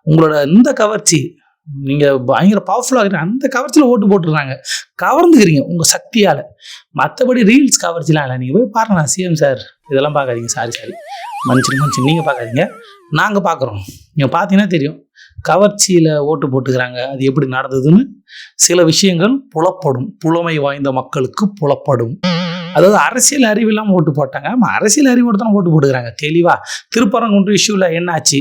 உங்களோட இந்த கவர்ச்சி. நீங்கள் பயங்கர பவர்ஃபுல்லாக இருக்கிற அந்த கவர்ச்சியில் ஓட்டு போட்டுருந்தாங்க, கவர்ந்துக்கிறீங்க உங்கள் சக்தியால். மற்றபடி ரீல்ஸ் கவர்ச்சிலாம் இல்லை. நீங்கள் போய் பாருங்க. சிஎம் சார் இதெல்லாம் பார்க்காதீங்க, சாரி மன்னிச்சு நீங்கள் பார்க்காதீங்க, நாங்கள் பார்க்குறோம். நீங்கள் பார்த்தீங்கன்னா தெரியும் கவர்ச்சியில் ஓட்டு போட்டுக்கிறாங்க. அது எப்படி நடந்ததுன்னு சில விஷயங்கள் புலப்படும், புலமை வாய்ந்த மக்களுக்கு புலப்படும். அதாவது அரசியல் அறிவு இல்லாமல் ஓட்டு போட்டாங்க. ஆமாம், அரசியல் அறிவோடு தான் ஓட்டு போட்டுக்கிறாங்க தெளிவாக. திருப்பரங்குன்றம் இஷ்யூவில் என்ன ஆச்சு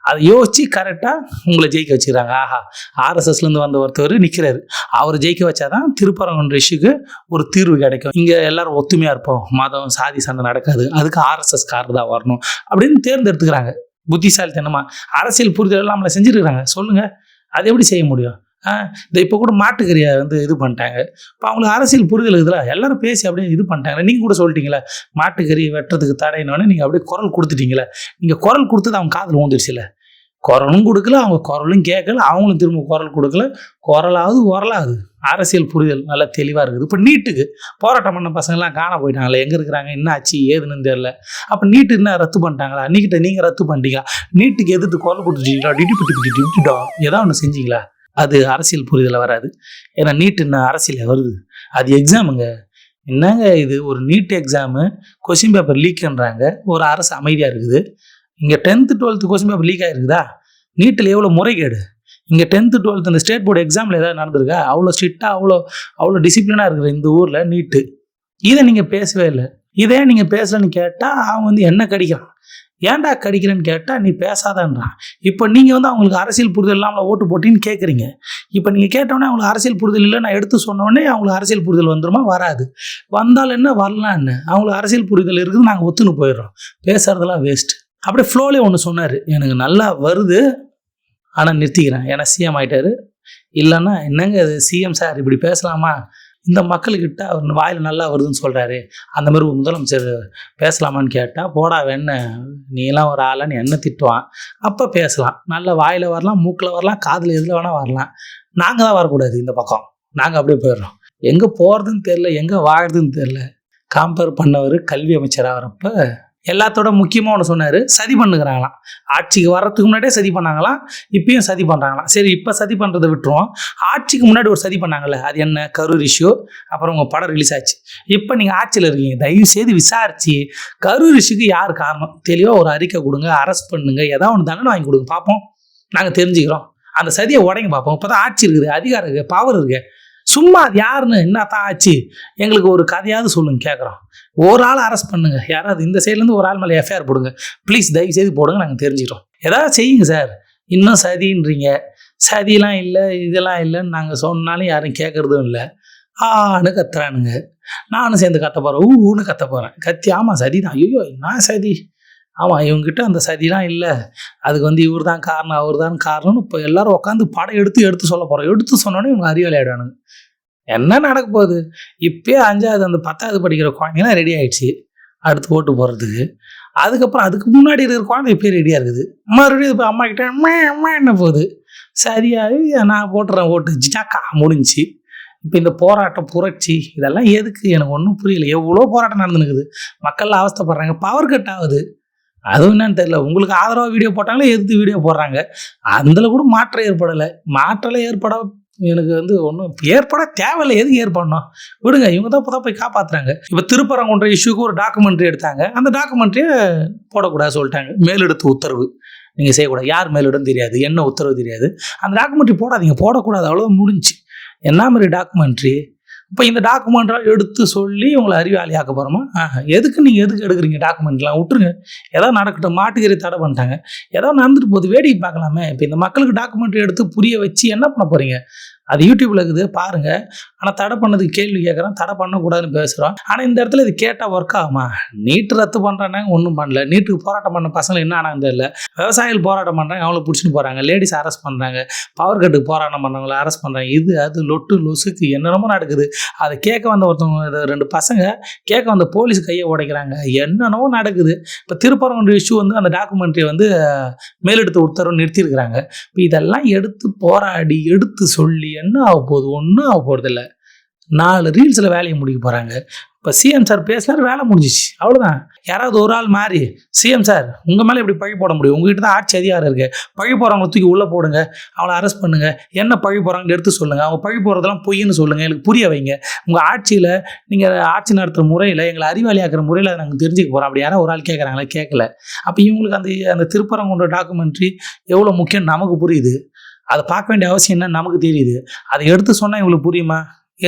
அதை யோசிச்சு கரெக்டாக உங்களை ஜெயிக்க வச்சுக்கிறாங்க. ஆஹா, ஆர்எஸ்எஸ்லேருந்து வந்த ஒருத்தர் நிற்கிறாரு, அவர் ஜெயிக்க வச்சாதான் திருப்பரங்குன்றம் இஷ்யூக்கு ஒரு தீர்வு கிடைக்கும். இங்கே எல்லாரும் ஒத்துமையாக இருப்போம், மதம் சாதி சண்டை நடக்காது, அதுக்கு ஆர்எஸ்எஸ் கார் தான் வரணும் அப்படின்னு தேர்ந்தெடுத்துக்கிறாங்க. புத்திசாலித்தனமாக அரசியல் புரிதல் எல்லாம் நம்மளை செஞ்சுருக்கிறாங்க. சொல்லுங்கள், அது எப்படி செய்ய முடியும்? இந்த இப்போ கூட மாட்டுக்கறியை வந்து இது பண்ணிட்டாங்க. இப்போ அவங்களுக்கு அரசியல் புரிதல் இருக்குதுல, எல்லாரும் பேசி அப்படியே இது பண்ணிட்டாங்க. நீங்கள் கூட சொல்லிட்டீங்களே மாட்டுக்கறி வெட்டுறதுக்கு தடையினோடனே நீங்கள் அப்படியே குரல் கொடுத்துட்டீங்களே. நீங்கள் குரல் கொடுத்தது அவங்க காதில் ஊந்துருச்சுல. குரலும் கொடுக்கல, அவங்க குரலும் கேட்கல, அவங்களும் திரும்ப குரல் கொடுக்கல. குரலாவது உரலாகுது. அரசியல் புரிதல் நல்லா தெளிவாக இருக்குது. இப்போ நீட்டுக்கு போராட்டம் பண்ண பசங்கள்லாம் காண போயிட்டாங்களே, எங்கே இருக்கிறாங்க, என்ன ஆச்சு ஏதுன்னு தெரியல. அப்போ நீட்டு என்ன ரத்து பண்ணிட்டாங்களா? நீக்கிட்ட நீங்கள் ரத்து பண்ணிட்டீங்களா? நீட்டுக்கு எதிர்த்து குரல் கொடுத்துட்டீங்களா? டிடிபிட்டிட்டோம் ஏதாவது ஒன்று செஞ்சீங்களா? அது அரசியல் புரிதலில் வராது. ஏன்னா நீட்டு என்ன அரசியல் வருது, அது எக்ஸாமுங்க. என்னங்க இது, ஒரு நீட் எக்ஸாமு கொஸ்டின் பேப்பர் லீக்குன்றாங்க, ஒரு அரசு அமைதியாக இருக்குது. இங்கே 10th 12th question paper leak ஆகிருக்குதா? நீட்டில் எவ்வளோ முறைகேடு. இங்கே 10th 12th இந்த ஸ்டேட் போர்டு எக்ஸாமில் ஏதாவது நடந்திருக்கா? அவ்வளோ ஸ்ட்ரிக்டாக அவ்வளோ டிசிப்ளினாக இருக்கிற இந்த ஊரில் நீட்டு. இதை நீங்கள் பேசவே இல்லை. இதே நீங்கள் பேசலன்னு கேட்டால் அவன் வந்து என்ன கடிக்கிறான், ஏன்டா கடிக்கிறேன்னு கேட்டால் நீ பேசாதான்றான். இப்போ நீங்கள் வந்து அவங்களுக்கு அரசியல் புரிதல் இல்லாமல் ஓட்டு போட்டின்னு கேட்குறீங்க. இப்போ நீங்கள் கேட்டோன்னே அவங்களுக்கு அரசியல் புரிதல் இல்லை நான் எடுத்து சொன்னோடனே அவங்களுக்கு அரசியல் புரிதல் வந்துருமா? வராது. வந்தால் என்ன, வரலாம் என்ன, அவங்களுக்கு அரசியல் புரிதல் இருக்குது, நாங்கள் ஒத்துன்னு போயிடுறோம். பேசுறதெல்லாம் வேஸ்ட். அப்படியே ஃப்ளோலே ஒன்று சொன்னார், எனக்கு நல்லா வருது ஆனால் நிறுத்திக்கிறேன், ஏன்னா சிஎம் ஆகிட்டாரு. இல்லைன்னா என்னங்க அது சிஎம் சார் இப்படி பேசலாமா? இந்த மக்கள்கிட்ட அவர் வாயில் நல்லா வருதுன்னு சொல்கிறாரு, அந்த மாதிரி ஒரு முதலமைச்சர் பேசலாமான்னு கேட்டால் போடா வேண நீலாம் ஒரு ஆளான்னு என்ன திட்டுவான். அப்போ பேசலாம், நல்ல வாயில் வரலாம், மூக்கில் வரலாம், காதில் எதில் வேணால் வரலாம். நாங்கள் தான் வரக்கூடாது இந்த பக்கம், நாங்கள் அப்படியே போயிடுறோம். எங்கே போகிறதுன்னு தெரில, எங்கே வாழுறதுன்னு தெரில. கம்பேர் பண்ணவர் கல்வி அமைச்சராக வரப்போ எல்லாத்தோட முக்கியமாக ஒன்று சொன்னார், சதி பண்ணுகிறாங்களாம். ஆட்சிக்கு வர்றதுக்கு முன்னாடியே சதி பண்ணாங்களாம், இப்பயும் சதி பண்ணுறாங்களாம். சரி, இப்போ சதி பண்ணுறதை விட்டுருவோம். ஆட்சிக்கு முன்னாடி ஒரு சதி பண்ணாங்கல்ல, அது என்ன, கரூர் இஷ்யூ. அப்புறம் உங்கள் படம் ரிலீஸ் ஆச்சு. இப்போ நீங்கள் ஆட்சியில் இருக்கீங்க, தயவு செய்து விசாரிச்சு கரூர் இஷ்யூக்கு யார் காரணம் தெளிவாக ஒரு அறிக்கை கொடுங்க, அரெஸ்ட் பண்ணுங்க, ஏதாவது ஒன்று தண்டனை வாங்கி கொடுங்க, பார்ப்போம், நாங்கள் தெரிஞ்சுக்கிறோம். அந்த சதியை உடங்கி பார்ப்போம். இப்போ தான் ஆட்சி இருக்குது, அதிகாரம் இருக்குது, பவர் இருக்குது. சும்மா அது யாருன்னு என்ன தான் ஆச்சு எங்களுக்கு ஒரு கதையாவது சொல்லுங்க, கேட்குறோம். ஒரு ஆள் அரெஸ்ட் பண்ணுங்க, யாராவது இந்த சைட்லேருந்து ஒரு ஆள் மேலே எஃப்ஐஆர் போடுங்க ப்ளீஸ், தயவு செய்து போடுங்க, நாங்கள் தெரிஞ்சுக்கிறோம். ஏதாவது செய்யுங்க சார். இன்னும் சதின்றீங்க, சதியெலாம் இல்லை இதெல்லாம் இல்லைன்னு நாங்கள் சொன்னாலும் யாரும் கேட்குறதும் இல்லை. ஆன்னு கத்துறானுங்க, நானும் சேர்ந்து கத்த போகிறேன், ஊன்னு கத்த போகிறேன். கத்தி ஆமாம் சதி தான், ஐயோ நான் சதி, ஆமாம் இவங்ககிட்ட அந்த சதிலாம் இல்லை, அதுக்கு வந்து இவர் தான் காரணம் அவர் தான் காரணம்னு இப்போ எல்லோரும் உட்காந்து படம் எடுத்து சொல்ல போகிறோம். எடுத்து சொன்னோன்னே இவங்க அறிவாளி ஆகிடுவானுங்க. என்ன நடக்க போகுது? இப்போயே 5வது அந்த 10வது படிக்கிற குழந்தைங்களாம் ரெடி ஆகிடுச்சு அடுத்து ஓட்டு போடுறதுக்கு. அதுக்கப்புறம் அதுக்கு முன்னாடி இருக்கிற குழந்தை இப்போயே ரெடியாக இருக்குது. மறுபடியும் இப்போ அம்மா கிட்ட அம்மா என்ன போகுது, சரியாகி நான் போட்டுறேன் ஓட்டு, ஜிஜாக்கா முடிஞ்சு. இப்போ இந்த போராட்டம் புரட்சி இதெல்லாம் எதுக்கு எனக்கு ஒன்றும் புரியல. எவ்வளோ போராட்டம் நடந்துனுக்குது, மக்கள் அவஸ்தைப்படுறாங்க, பவர் கட் ஆகுது. அதுவும் என்னன்னு தெரியல. உங்களுக்கு ஆதரவாக வீடியோ போட்டாங்களே, எதிர்த்து வீடியோ போடுறாங்க. அதில் கூட மாற்றம் ஏற்படலை. மாற்றலாம் ஏற்பட எனக்கு வந்து ஒன்றும் ஏற்பட தேவையில்லை. எதுக்கு ஏற்படணும்? விடுங்க. இவங்க தான் இப்போ தான் போய் காப்பாற்றுறாங்க. இப்போ திருப்பரங்குன்ற இஷ்யூக்கு ஒரு டாக்குமெண்ட்ரி எடுத்தாங்க. அந்த டாக்குமெண்ட்ரியை போடக்கூடாது சொல்லிட்டாங்க. மேலெடுத்து உத்தரவு நீங்கள் செய்யக்கூடாது. யார் மேலிடம் தெரியாது, என்ன உத்தரவு தெரியாது. அந்த டாக்குமெண்ட்ரி போடாதீங்க, போடக்கூடாது, அவ்வளோதான் முடிஞ்சு. என்ன மாதிரி டாக்குமெண்ட்ரி? இப்போ இந்த டாக்குமெண்ட்லாம் எடுத்து சொல்லி உங்களை அறிவாளி ஆக்க போகிறோமா? எதுக்கு நீங்கள் எதுக்கு எடுக்கிறீங்க டாக்குமெண்ட்லாம்? விட்டுருங்க. ஏதாவது நடக்கட்டும். மாட்டுக்கறி தடை பண்ணிட்டாங்க, ஏதாவது நடந்துட்டு போகுது, வேடிக்கை பார்க்கலாமே. இப்போ இந்த மக்களுக்கு டாக்குமெண்ட்ரி எடுத்து புரிய வச்சு என்ன பண்ண போகிறீங்க? அது யூடியூப்ல இருக்குது பாருங்கள். ஆனால் தடை பண்ணதுக்கு கேள்வி கேட்குறோம், தடை பண்ணக்கூடாதுன்னு பேசுகிறோம். ஆனால் இந்த இடத்துல இது கேட்டால் ஒர்க் ஆகுமா? நீட்டு ரத்து பண்ணுறாங்க, ஒன்றும் பண்ணல. நீட்டுக்கு போராட்டம் பண்ண பசங்க என்ன ஆனாங்க தெரியல. விவசாயிகள் போராட்டம் பண்ணுறாங்க, அவங்கள பிடிச்சிட்டு போகிறாங்க. லேடிஸ் அரெஸ்ட் பண்ணுறாங்க. பவர் கட்டுக்கு போராட்டம் பண்ணுறவங்கள அரெஸ்ட் பண்ணுறாங்க. இது அது லொட்டு லொசுக்கு என்னென்னமோ நடக்குது. அதை கேட்க வந்த ஒருத்தவங்க, 2 பசங்க கேட்க வந்த போலீஸ் கையை உடைக்கிறாங்க. என்னென்னவோ நடக்குது. இப்போ திருப்பரங்குன்ற இஷ்யூ வந்து அந்த டாக்குமெண்ட்ரி வந்து மேலெடுத்து உத்தரவு நிறுத்தியிருக்கிறாங்க. இப்போ இதெல்லாம் எடுத்து போராடி எடுத்து சொல்லி என்ன ஆக போகுது? ஒன்றும் ஆக போகிறதில்ல. 4 ரீல்ஸில் வேலையை முடிக்க போகிறாங்க. இப்போ சிஎம் சார் பேசினார், வேலை முடிஞ்சிச்சு, அவ்வளோதான். யாராவது ஒரு ஆள் மாறி சிஎம் சார் உங்கள் மேலே எப்படி பழி போட முடியும்? உங்ககிட்ட தான் ஆட்சி அதிகாரம் இருக்குது. பழி போகிறவங்களை தூக்கி உள்ளே போடுங்க, அவங்கள அரெஸ்ட் பண்ணுங்கள். என்ன பழி போகிறாங்கன்னு எடுத்து சொல்லுங்கள். அவங்க பழி போகிறதெல்லாம் பொய்ன்னு சொல்லுங்கள், எனக்கு புரிய வைங்க. உங்கள் ஆட்சியில் நீங்கள் ஆட்சி நடத்துகிற முறையில் எங்களை அறிவாளியாக்குற முறையில் அதை நாங்கள் தெரிஞ்சுக்க போகிறோம். அப்படி யாராவது ஒரு ஆள் கேட்குறாங்களா? கேட்கல. அப்போ இவங்களுக்கு அந்த திருப்பரங்குன்ற டாக்குமெண்ட்ரி எவ்வளோ முக்கியம் நமக்கு புரியுது. அதை பார்க்க வேண்டிய அவசியம் என்ன நமக்கு தெரியுது. அதை எடுத்து சொன்னால் இவங்களுக்கு புரியுமா?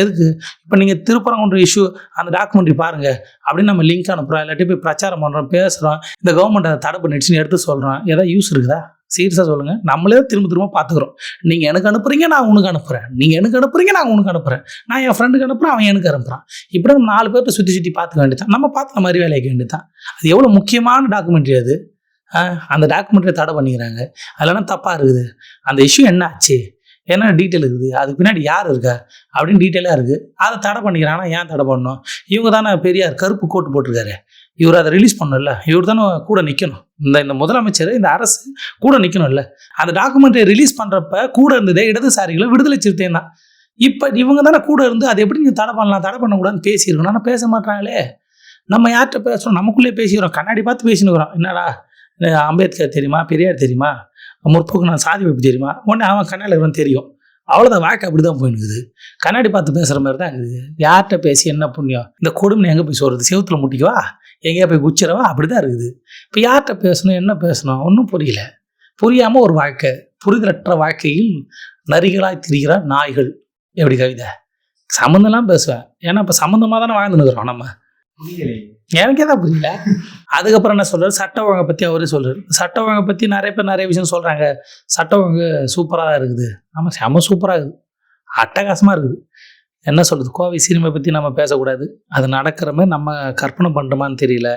எதுக்கு? இப்போ நீங்கள் திருப்பரங்குன்ற இஷ்யூ அந்த டாக்குமெண்ட்ரி பாருங்கள் அப்படின்னு நம்ம லிங்க் அனுப்புகிறோம், இல்லாட்டி போய் பிரச்சாரம் பண்ணுறோம், பேசுகிறோம், இந்த கவர்மெண்ட் அதை தடை பண்ணிடுச்சுன்னு எடுத்து சொல்கிறோம். ஏதாவது யூஸ் இருக்குதா? சீரியஸாக சொல்லுங்கள். நம்மளே திரும்ப பார்த்துக்குறோம். நீங்கள் எனக்கு அனுப்புகிறீங்க, நான் உனக்கு அனுப்புகிறேன். நீங்கள் எனக்கு அனுப்புகிறீங்க, நான் உனக்கு அனுப்புகிறேன். நான் என் ஃப்ரெண்டுக்கு அனுப்புகிறேன், அவன் எனக்கு அனுப்புகிறான். இப்படி நம்ம 4 பேர்கிட்ட சுற்றி பார்த்துக்க வேண்டியதான். நம்ம பார்த்து நம்ம அறிவாளி ஆக்க வேண்டியதான். அது எவ்வளோ முக்கியமான டாக்குமெண்ட்ரி அது. அந்த டாக்குமெண்ட்ரியை தடை பண்ணிக்கிறாங்க. அதெல்லாம் தப்பாக இருக்குது. அந்த இஷ்யூ என்ன ஆச்சு, என்ன டீட்டெயில் இருக்குது, அதுக்கு பின்னாடி யார் இருக்கா அப்படின்னு டீட்டெயிலாக இருக்குது. அதை தடை பண்ணிக்கிறாங்கன்னா ஏன் தடை பண்ணணும்? இவங்க தானே பெரியார் கருப்பு கோட்டு போட்டிருக்காரு. இவர் அதை ரிலீஸ் பண்ணல. இவர் தானே கூட நிற்கணும். இந்த முதலமைச்சர், இந்த அரசு கூட நிற்கணும்ல. அந்த டாக்குமெண்ட்ரியை ரிலீஸ் பண்ணுறப்ப கூட இருந்ததே இடதுசாரிகளும் விடுதலை சிறுத்தையும் தான். இப்போ இவங்க தானே கூட இருந்து அதை எப்படி நீங்கள் தடை பண்ணலாம், தடை பண்ணக்கூடாதுன்னு பேசியிருக்கணும். ஆனால் பேச மாட்டாங்களே. நம்ம யார்கிட்ட பேசுகிறோம்? நமக்குள்ளே பேசிக்கிறோம், கண்ணாடி பார்த்து பேசினுக்கிறோம். என்னடா அம்பேத்கர் தெரியுமா, பெரியார் தெரியுமா, முற்போக்கு நான் சாதி வைப்பு தெரியுமா? ஒன்று அவன் கண்ணாடி இருக்கிறவன் தெரியும். அவ்வளோதான். வாழ்க்கை அப்படி தான் போயினுக்குது. கண்ணாடி பார்த்து பேசுகிற மாதிரி தான் இருக்குது. யார்கிட்ட பேசி என்ன புண்ணியம்? இந்த கொடுமை எங்கே போய் சொல்கிறது? செவுத்துல முட்டிக்கவா, எங்கேயா போய் குச்சிரவா? அப்படி தான் இருக்குது. இப்போ யார்கிட்ட பேசணும், என்ன பேசணும், ஒன்றும் புரியல. புரியாமல் ஒரு வாழ்க்கை, புரிதலற்ற வாழ்க்கையில் நரிகளாய் திரிகிறார் நாய்கள். எப்படி கவிதை? சம்மந்தம்லாம் பேசுவேன். ஏன்னா இப்போ சம்மந்தமாக தானே வாழ்ந்துன்னுக்குறோம் நம்ம. எனக்கே தான் புரியல. அதுக்கப்புறம் என்ன சொல்கிறார்? சட்ட ஒழுங்கை பற்றி அவரே சொல்கிறார். சட்ட ஒழுங்கை பற்றி நிறைய பேர் நிறைய விஷயம் சொல்கிறாங்க. சட்ட ஒழுங்கு சூப்பராக தான் இருக்குது. ஆமாம், செம்ம சூப்பராக இருக்குது, அட்டகாசமாக இருக்குது. என்ன சொல்கிறது? கோவை சினிமை பற்றி நம்ம பேசக்கூடாது. அது நடக்கிற மாதிரி நம்ம கற்பனை பண்ணுறோமான்னு தெரியல.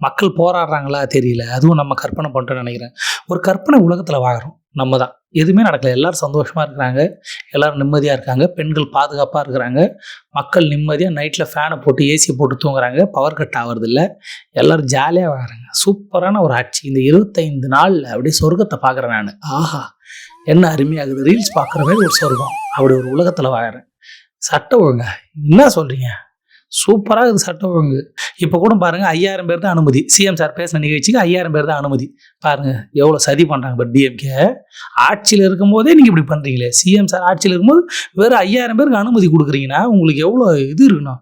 மக்கள் போராடுறாங்களா தெரியல. அதுவும் நம்ம கற்பனை பண்ணுறோன்னு நினைக்கிறேன். ஒரு கற்பனை உலகத்தில் வாங்குறோம் நம்ம தான். எதுவுமே நடக்கலை. எல்லோரும் சந்தோஷமாக இருக்கிறாங்க, எல்லோரும் நிம்மதியாக இருக்காங்க, பெண்கள் பாதுகாப்பாக இருக்கிறாங்க, மக்கள் நிம்மதியாக நைட்டில் ஃபேனை போட்டு ஏசியை போட்டு தூங்குறாங்க, பவர் கட் ஆகிறதில்ல, எல்லோரும் ஜாலியாக வாங்குறாங்க. சூப்பரான ஒரு ஆட்சி. இந்த 25 நாள் அப்படியே சொர்க்கத்தை பார்க்குறேன் நான். ஆஹா, என்ன அருமையாகுது. ரீல்ஸ் பார்க்குற மாதிரி ஒரு சொர்க்கம். அப்படி ஒரு உலகத்தில் வாங்குறேன். சட்ட ஒழுங்கா என்ன சொல்கிறீங்க? சூப்பராக இருக்குது சட்ட ஒழுங்கு. இப்போ கூட பாருங்கள், 5000 பேர் தான் அனுமதி. சிஎம் சார் பேசின நிகழ்ச்சிக்கு 5000 பேர் தான் அனுமதி. பாருங்கள் எவ்வளோ சதி பண்ணுறாங்க. பட் டிஎம்கே ஆட்சியில் இருக்கும்போதே நீங்கள் இப்படி பண்ணுறீங்களே. சிஎம் சார் ஆட்சியில் இருக்கும்போது வெறும் 5000 பேருக்கு அனுமதி கொடுக்குறீங்கன்னா உங்களுக்கு எவ்வளோ இது இருக்கணும்?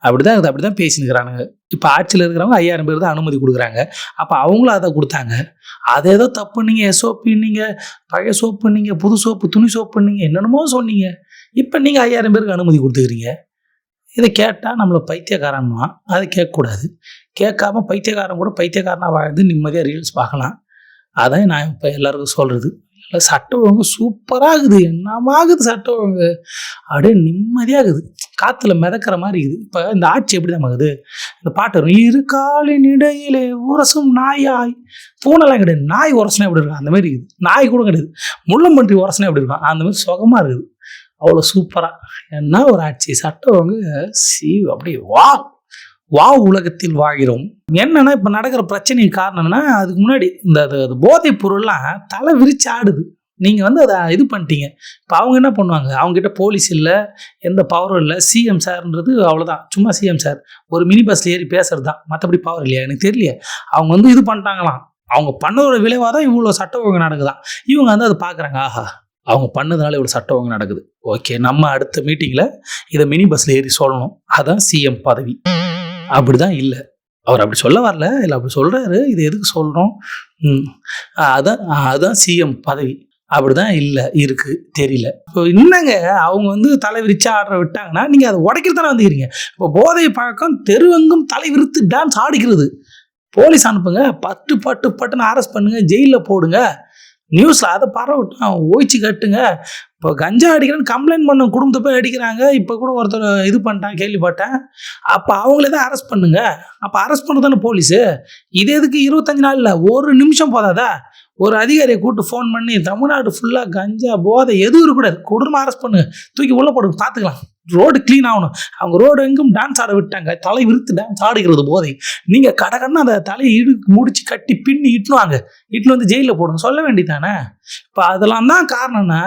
அப்படி தான் இருக்குது. அப்படி தான் பேசினுக்கிறானுங்க. இப்போ ஆட்சியில் இருக்கிறவங்க 5000 பேர் தான் அனுமதி கொடுக்குறாங்க. அப்போ அவங்களும் அதை கொடுத்தாங்க. அது ஏதோ தப்பு. நீங்கள் சோப்பு, நீங்கள் பழைய சோப்பு, நீங்கள் புது சோப்பு, துணி சோப்பு, நீங்கள் என்னென்னமோ சொன்னீங்க. இப்போ நீங்கள் 5000 பேருக்கு அனுமதி கொடுத்துக்கிறீங்க. இதை கேட்டால் நம்மளை பைத்தியக்காரன்னா அதை கேட்கக்கூடாது. கேட்காம பைத்தியக்காரன் கூட பைத்தியக்காரனாக வாழ்ந்து நிம்மதியாக ரீல்ஸ் பார்க்கலாம். அதான் நான் இப்போ எல்லாருக்கும் சொல்கிறது. இல்லை, சட்ட ஒழுங்கு சூப்பராக இருக்குது. என்னமாகுது சட்ட ஒழுங்கு, அப்படியே நிம்மதியாக இருக்குது. காற்றுல மிதக்கிற மாதிரி இருக்குது. இப்போ இந்த ஆட்சி எப்படி தான் ஆகுது? இந்த பாட்டு வரும், இரு காலின் இடையிலே உரசும் நாயாய். பூனெல்லாம் கிடையாது, நாய் உரசனை எப்படி இருக்கும் அந்த மாதிரி இருக்குது. நாய் கூட கிடையாது, முள்ளம்பன்றி உரசனை எப்படி இருக்கும் அந்த மாதிரி சுகமாக இருக்குது. அவ்வளோ சூப்பராக. என்ன ஒரு ஆட்சி. சட்ட ஒழுங்கு அப்படி வா உலகத்தில் வாழ்கிறோம். என்னன்னா இப்போ நடக்கிற பிரச்சனைக்கு காரணம் என்னன்னா, அதுக்கு முன்னாடி இந்த போதைப் பொருள்லாம் தலை விரிச்சு ஆடுது. நீங்கள் வந்து அதை இது பண்ணிட்டீங்க. இப்போ அவங்க என்ன பண்ணுவாங்க? அவங்ககிட்ட போலீஸ் இல்லை, எந்த பவரும் இல்லை. சிஎம் சார்ன்றது அவ்வளோதான், சும்மா சிஎம் சார் ஒரு மினி பஸ்ஸில் ஏறி பேசுறது தான், மற்றபடி பவர் இல்லையா எனக்கு தெரியலையே. அவங்க வந்து இது பண்ணிட்டாங்களாம், அவங்க பண்ணதோட விளைவாக தான் இவ்வளோ சட்ட ஒழுங்கு நடக்குதான். இவங்க வந்து அதை பார்க்குறாங்க, ஆஹா அவங்க பண்ணதுனால இவ்வளோ சட்ட ஒழுங்கு நடக்குது. ஓகே, நம்ம அடுத்த மீட்டிங்கில் இதை மினி பஸ்ஸில் ஏறி சொல்லணும், அதான் சிஎம் பதவி. அப்படிதான் இல்லை, அவர் அப்படி சொல்ல வரல, இல்லை அப்படி சொல்கிறாரு. இது எதுக்கு சொல்கிறோம்? அதான் சிஎம் பதவி. அப்படிதான் இல்லை இருக்கு தெரியல. இப்போ என்னங்க அவங்க வந்து தலைவிரிச்சு ஆடுற விட்டாங்கன்னா நீங்கள் அதை உடைக்கிறது தானே வந்துக்கிறீங்க. இப்போ போதை பழக்கம் தெருவெங்கும் தலைவிரித்து டான்ஸ் ஆடிக்கிறது. போலீஸ் அனுப்புங்க, பட்டு பட்டு பட்டுன்னு அரெஸ்ட் பண்ணுங்க, ஜெயிலில் போடுங்க, நியூஸில் அதை பரவட்டும், ஓய்ச்சி கட்டுங்க. இப்போ கஞ்சா அடிக்கிறேன்னு கம்ப்ளைண்ட் பண்ண குடும்பத்தை போய் அடிக்கிறாங்க. இப்போ கூட ஒருத்தர் இது பண்ணிட்டான் கேள்விப்பட்டேன். அப்போ அவங்களே தான் அரெஸ்ட் பண்ணுங்க. அப்போ அரெஸ்ட் பண்ணுறது தானே போலீஸு. இது எதுக்கு 25 நாள் இல்லை, ஒரு நிமிஷம் போதாதா? ஒரு அதிகாரியை கூப்பிட்டு ஃபோன் பண்ணி தமிழ்நாடு ஃபுல்லாக கஞ்சா போதை எதுவும் இருக்கக்கூடாது, கொடூரமாக அரெஸ்ட் பண்ணுங்க, தூக்கி உள்ள போடுங்க, பார்த்துக்கலாம், ரோடு க்ளீன் ஆகணும். அவங்க ரோடு எங்கும் டான்ஸ் ஆட விட்டாங்க, தலை விரித்து டான்ஸ் ஆடுகிறது போதை. நீங்கள் கடகன்னு அந்த தலையை முடிச்சு கட்டி பின்னி இட்டுவாங்க, இட்டுன்னு வந்து ஜெயிலில் போடுங்க, சொல்ல வேண்டியதானே. இப்போ அதெல்லாம் தான் காரணம்னா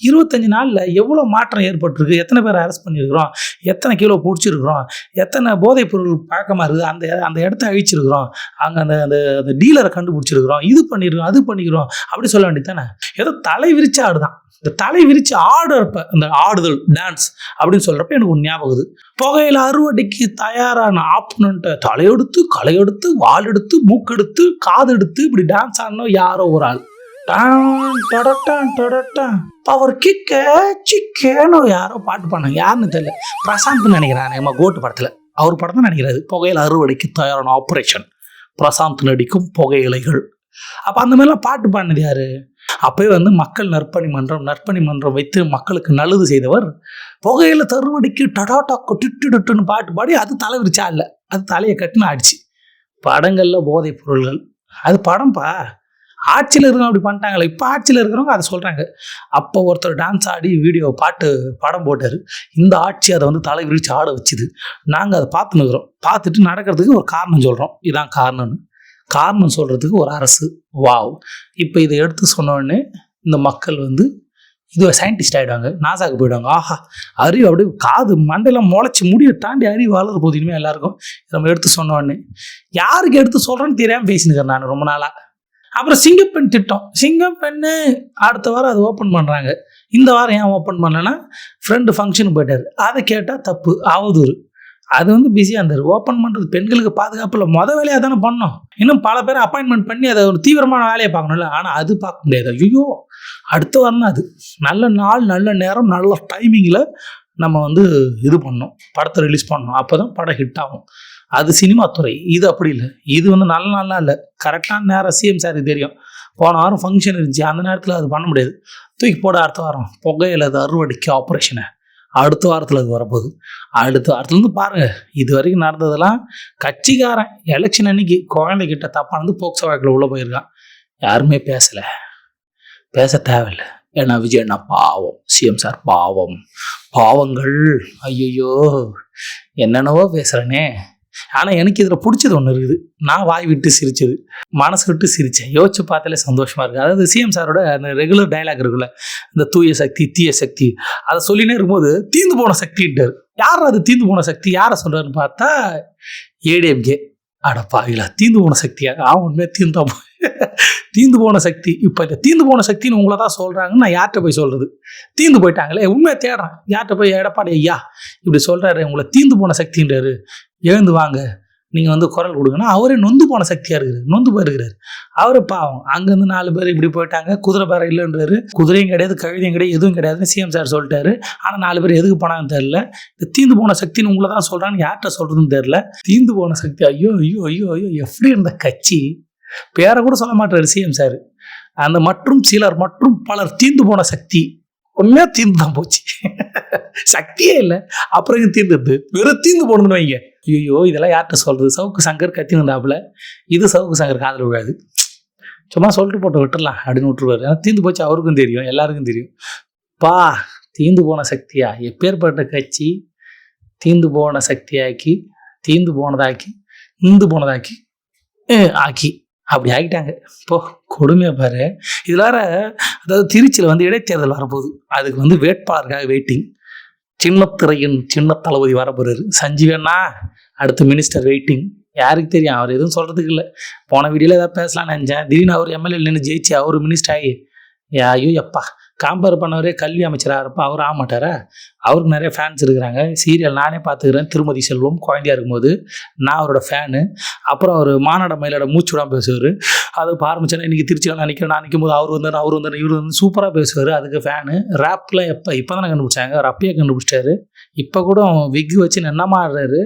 25 நாளில் எவ்வளோ மாற்றம் ஏற்பட்டிருக்கு. எத்தனை பேர் அரெஸ்ட் பண்ணியிருக்கிறோம், எத்தனை கிலோ பிடிச்சிருக்கிறோம், எத்தனை போதைப் பொருள் பழக்கமாக இருக்குது, அந்த இடத்த அழிச்சிருக்கிறோம், அங்கே அந்த அந்த டீலரை கண்டுபிடிச்சிருக்கிறோம், இது பண்ணியிருக்கிறோம், அது பண்ணிக்கிறோம், அப்படி சொல்ல வேண்டியதானே. ஏதோ தலை விரிச்சு ஆடுதான். இந்த தலை விரிச்சு ஆடுறப்ப, அந்த ஆடுதல் டான்ஸ் அப்படின்னு சொல்கிறப்ப எனக்கு ஒன்று ஞாபகம். புகையில அறுவடைக்கு தயாரான ஆப்னன்ட்டு தலையெடுத்து களையெடுத்து வால் எடுத்து மூக்கெடுத்து காது எடுத்து இப்படி டான்ஸ் ஆடணும் யாரோ ஒரு ஆள். அவர் கிக்கேன்னு யாரோ பாட்டு பண்ணாங்க, யாருன்னு தெரியல, பிரசாந்த் நினைக்கிறேன், நம்ம கோட்டு படத்தில் அவர் படம் தான் நினைக்கிறாரு. புகையில அறுவடைக்கு தயாரான ஆப்ரேஷன், பிரசாந்த் நடிக்கும் புகையிலைகள். அப்போ அந்த மாதிரிலாம் பாட்டு பாடினது யாரு? அப்போயே வந்து மக்கள் நற்பணி மன்றம் வைத்து மக்களுக்கு நல்லது செய்தவர். புகையில தருவடிக்கு டடாட்டாக்கு டிட்டுன்னு பாட்டு பாடி அது தலை விரிச்சா இல்லை, அது தலையை கட்டுன்னு ஆடிச்சு. படங்களில் போதைப் பொருள்கள் அது படம்ப்பா. ஆட்சியில் இருக்கிறவங்க அப்படி பண்ணிட்டாங்களே, இப்போ ஆட்சியில் இருக்கிறவங்க அதை சொல்கிறாங்க. அப்போ ஒருத்தர் டான்ஸ் ஆடி வீடியோ படம் போட்டார், இந்த ஆட்சி அதை வந்து தலை விரிச்சு ஆட வச்சுது, நாங்கள் அதை பார்த்துன்னு இருக்கிறோம், பார்த்துட்டு நடக்கிறதுக்கு ஒரு காரணம் சொல்கிறோம், இதான் காரணம் சொல்கிறதுக்கு ஒரு அரசு. வாவ். இப்போ இதை எடுத்து சொன்னோடனே இந்த மக்கள் வந்து இது சயின்டிஸ்ட் ஆகிடுவாங்க, நாசாவுக்கு போயிடுவாங்க. ஆஹா, அறிவு அப்படியே காது மண்டையெல்லாம் முளைச்சி முடிய தாண்டி அறிவு வளர போகுது இனிமேல் எல்லாருக்கும். நம்ம எடுத்து சொன்னோடனே யாருக்கு எடுத்து சொல்கிறேன்னு தெரியாமல் பேசினுக்கிறேன் நான் ரொம்ப நாளாக. அப்புறம் சிங்கப்பெண் திட்டம், சிங்கப்பெண்ணு அடுத்த வாரம் அது ஓப்பன் பண்ணுறாங்க. இந்த வாரம் ஏன் ஓப்பன் பண்ணலன்னா ஃப்ரெண்டு ஃபங்க்ஷனுக்கு போயிட்டார், அதை கேட்டால் தப்பு, அவதூறு. அது வந்து பிஸியாக இருந்தார். ஓப்பன் பண்ணுறது பெண்களுக்கு பாதுகாப்பில் வேலையாக தானே பண்ணோம். இன்னும் பல பேர் அப்பாயின்மெண்ட் பண்ணி அதை ஒரு தீவிரமான வேலையை பார்க்கணும்ல, ஆனால் அது பார்க்க முடியாது. ஐயோ, அடுத்த வாரம் தான் அது. நல்ல நாள், நல்ல நேரம், நல்ல டைமிங்கில் நம்ம வந்து இது பண்ணோம், படத்தை ரிலீஸ் பண்ணோம், அப்போ தான் படம் ஹிட் ஆகும். அது சினிமா துறை. இது அப்படி இல்லை. இது வந்து நல்ல நாள்லாம் இல்லை, கரெக்டான நேரம். சிஎம் சாருக்கு தெரியும், போன வாரம் ஃபங்க்ஷன் இருந்துச்சு, அந்த நேரத்தில் அது பண்ண முடியாது, தூக்கி போட அடுத்த வாரம் புகையில அது அறுவடைக்கு ஆப்ரேஷனை அடுத்த வாரத்தில் அது வரப்போகுது. அடுத்த வாரத்துலேருந்து பாருங்கள், இது வரைக்கும் நடந்ததெல்லாம் கட்சிக்காரன் எலெக்ஷன் அன்னைக்கு குழந்தைகிட்ட தப்பானது போக்சோ வழக்கில் உள்ளே போயிருக்கான், யாருமே பேசலை, பேச தேவையில்லை. ஏன்னா விஜயண்ணா பாவம், சிஎம் சார் பாவங்கள். ஐயோ என்னென்னவோ பேசுகிறேனே. ஆனால் எனக்கு இதில் பிடிச்சது ஒன்று இருக்குது, நான் வாய் விட்டு சிரிச்சது, மனசு விட்டு சிரித்தேன், யோசிச்சு பார்த்தாலே சந்தோஷமாக இருக்குது. அதாவது சிஎம் சாரோட அந்த ரெகுலர் டைலாக் இருக்குல்ல, இந்த தூய சக்தி தீய சக்தி, அதை சொல்லினே இருக்கும்போது தீந்து போன சக்தின்ட்டார். யார் அது தீந்து போன சக்தி, யாரை சொல்கிறாருன்னு பார்த்தா ஏடிஎம்கே. அடப்பாவிலா, தீந்து போன சக்தியா? உண்மையாக தீந்து போன சக்தி. இப்போ இந்த தீந்து போன சக்தின்னு உங்களை தான் சொல்கிறாங்கன்னு நான் யார்கிட்ட போய் சொல்கிறது? தீந்து போயிட்டாங்களே, உண்மையை தேடுறேன். யார்கிட்ட போய் எடப்பாடி ஐயா இப்படி சொல்கிறாரு, உங்களை தீந்து போன சக்தின்றாரு, எழுந்து வாங்க, நீங்கள் வந்து குரல் கொடுங்கன்னா அவரே நொந்து போன சக்தியாக இருக்கிறார், நொந்து போயிருக்கிறார். அவரை பாவம், அங்கேருந்து 4 பேர் இப்படி போயிட்டாங்க, குதிரை பேர இல்லைன்றாரு, குதிரையும் கிடையாது கழுதையும் கிடையாது எதுவும் கிடையாதுன்னு சிஎம் சார் சொல்லிட்டாரு. ஆனால் 4 பேர் எதுக்கு போனாங்கன்னு தெரில. இந்த தீந்து போன சக்தின்னு உங்களை தான் சொல்கிறான்னு யார்கிட்ட சொல்கிறதுன்னு தெரில. தீந்து போன சக்தி, ஐயோ ஐயோ ஐயோ ஐயோ, எப்படி இருந்த கட்சி, பேரை கூட சொல்ல மாட்டாரு சிஎம் சார். அந்த மற்றும் பலர் தீந்து போன சக்தி உண்மையாக தீந்து தான் போச்சு, சக்தியே இல்லை. அப்புறம் இங்கே தீர்ந்துடுது, வெறும் தீந்து போகணுன்னு வைங்க. ஐயோ, இதெல்லாம் யார்கிட்ட சொல்கிறது? சவுக்கு சங்கர் கத்தினுந்தாப்புல, இது சவுக்கு சங்கர் காதில் விழாது, சும்மா சொல்லிட்டு போட்டு விட்டுடலாம் அப்படின்னு விட்டுருவாரு. ஏன்னா தீந்து போச்சு, அவருக்கும் தெரியும், எல்லாருக்கும் தெரியும். தீந்து போன சக்தியா? எப்பேற்பட்ட கட்சி தீந்து போன சக்தியாக்கி, தீந்து போனதாக்கி, இந்து போனதாக்கி ஆக்கி அப்படி ஆகிட்டாங்க. இப்போ கொடுமையாக பாரு. இதில் வேற, அதாவது திருச்சியில் வந்து இடைத்தேர்தல் வரப்போகுது, அதுக்கு வந்து வேட்பாளருக்காக வெயிட்டிங். சின்னத்திரையின் சின்ன தளபதி வரப்போறாரு, சஞ்சீவண்ணா அடுத்த மினிஸ்டர் வெயிட்டிங். யாருக்கு தெரியும், அவர் எதுவும் சொல்கிறதுக்கு இல்லை. போன வீடியோவில் ஏதாவது பேசலாம்னு நினச்சேன், திடீர்னு அவர் எம்எல்ஏ நின்று ஜெயிச்சு அவர் மினிஸ்டர் ஆகி ஐயோ எப்பா கம்பேர் பண்ணவரே கல்வி அமைச்சராக இருப்பா, அவர் ஆக மாட்டாரா? அவருக்கு நிறைய ஃபேன்ஸ் இருக்கிறாங்க. சீரியல் நானே பார்த்துக்கிறேன், திருமதி செல்வம் குழந்தையா இருக்கும்போது நான் அவரோட ஃபேனு. அப்புறம் அவர் மாநாட மயிலோட மூச்சு விடாமல் பேசுவார். அது இப்போ ஆரம்பிச்சேன்னா இன்றைக்கி திருச்சியில் நான் நிற்கும் போது அவர் வந்தார் இவர் வந்து சூப்பராக பேசுவார், அதுக்கு ஃபேனு. ரேப்லாம் இப்போ தானே கண்டுபிடிச்சாங்க, அவர் அப்பயே கண்டுபிடிச்சிட்டாரு. இப்போ கூட விக்கு வச்சு என்னமா ஆடுறாரு.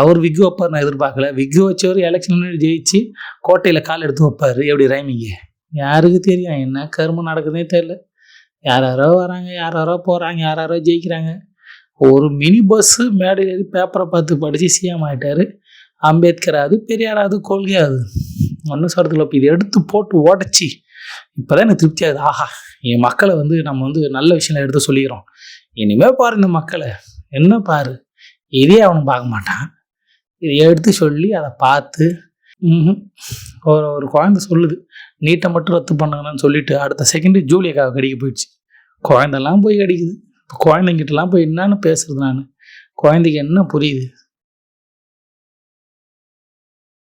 அவர் விக்கு வைப்பார், நான் எதிர்பார்க்கல. விக்கு வச்சவர் எலெக்ஷன் ஜெயிச்சு கோட்டையில் கால் எடுத்து வைப்பார். எப்படி ரைமிங்க யாருக்கு தெரியும், என்ன கருமம் நடக்குதுன்னே தெரியல. யாரோ வராங்க, யாரோ போகிறாங்க, யாரோ ஜெயிக்கிறாங்க. ஒரு மினி பஸ்ஸு மேடை ஏறி பேப்பரை பார்த்து படித்து சிஎம் ஆகிட்டார். அம்பேத்கராது பெரியாராது கொள்கையாது ஒன்றும் சொல்கிறதுல. இப்போ இதை எடுத்து போட்டு உடச்சி இப்போ தான் எனக்கு திருப்தி ஆகுது. ஆஹா, என் மக்களை வந்து நம்ம வந்து நல்ல விஷயங்களை எடுத்து சொல்லிக்கிறோம். இனிமேல் பாரு இந்த மக்களை என்ன பாரு, இதே அவனும் பார்க்க மாட்டான். இதை எடுத்து சொல்லி அதை பார்த்து ஒரு குழந்தை சொல்லுது நீட்டை மட்டும் ரத்து பண்ணுங்கன்னு சொல்லிட்டு அடுத்த செகண்டு ஜூலியக்காவை கடிக்க போயிடுச்சு. குழந்தெல்லாம் போய் கடிக்குது. இப்போ குழந்தைங்கிட்டலாம் போய் என்னன்னு பேசுறது நான்? குழந்தைக்கு என்ன புரியுது?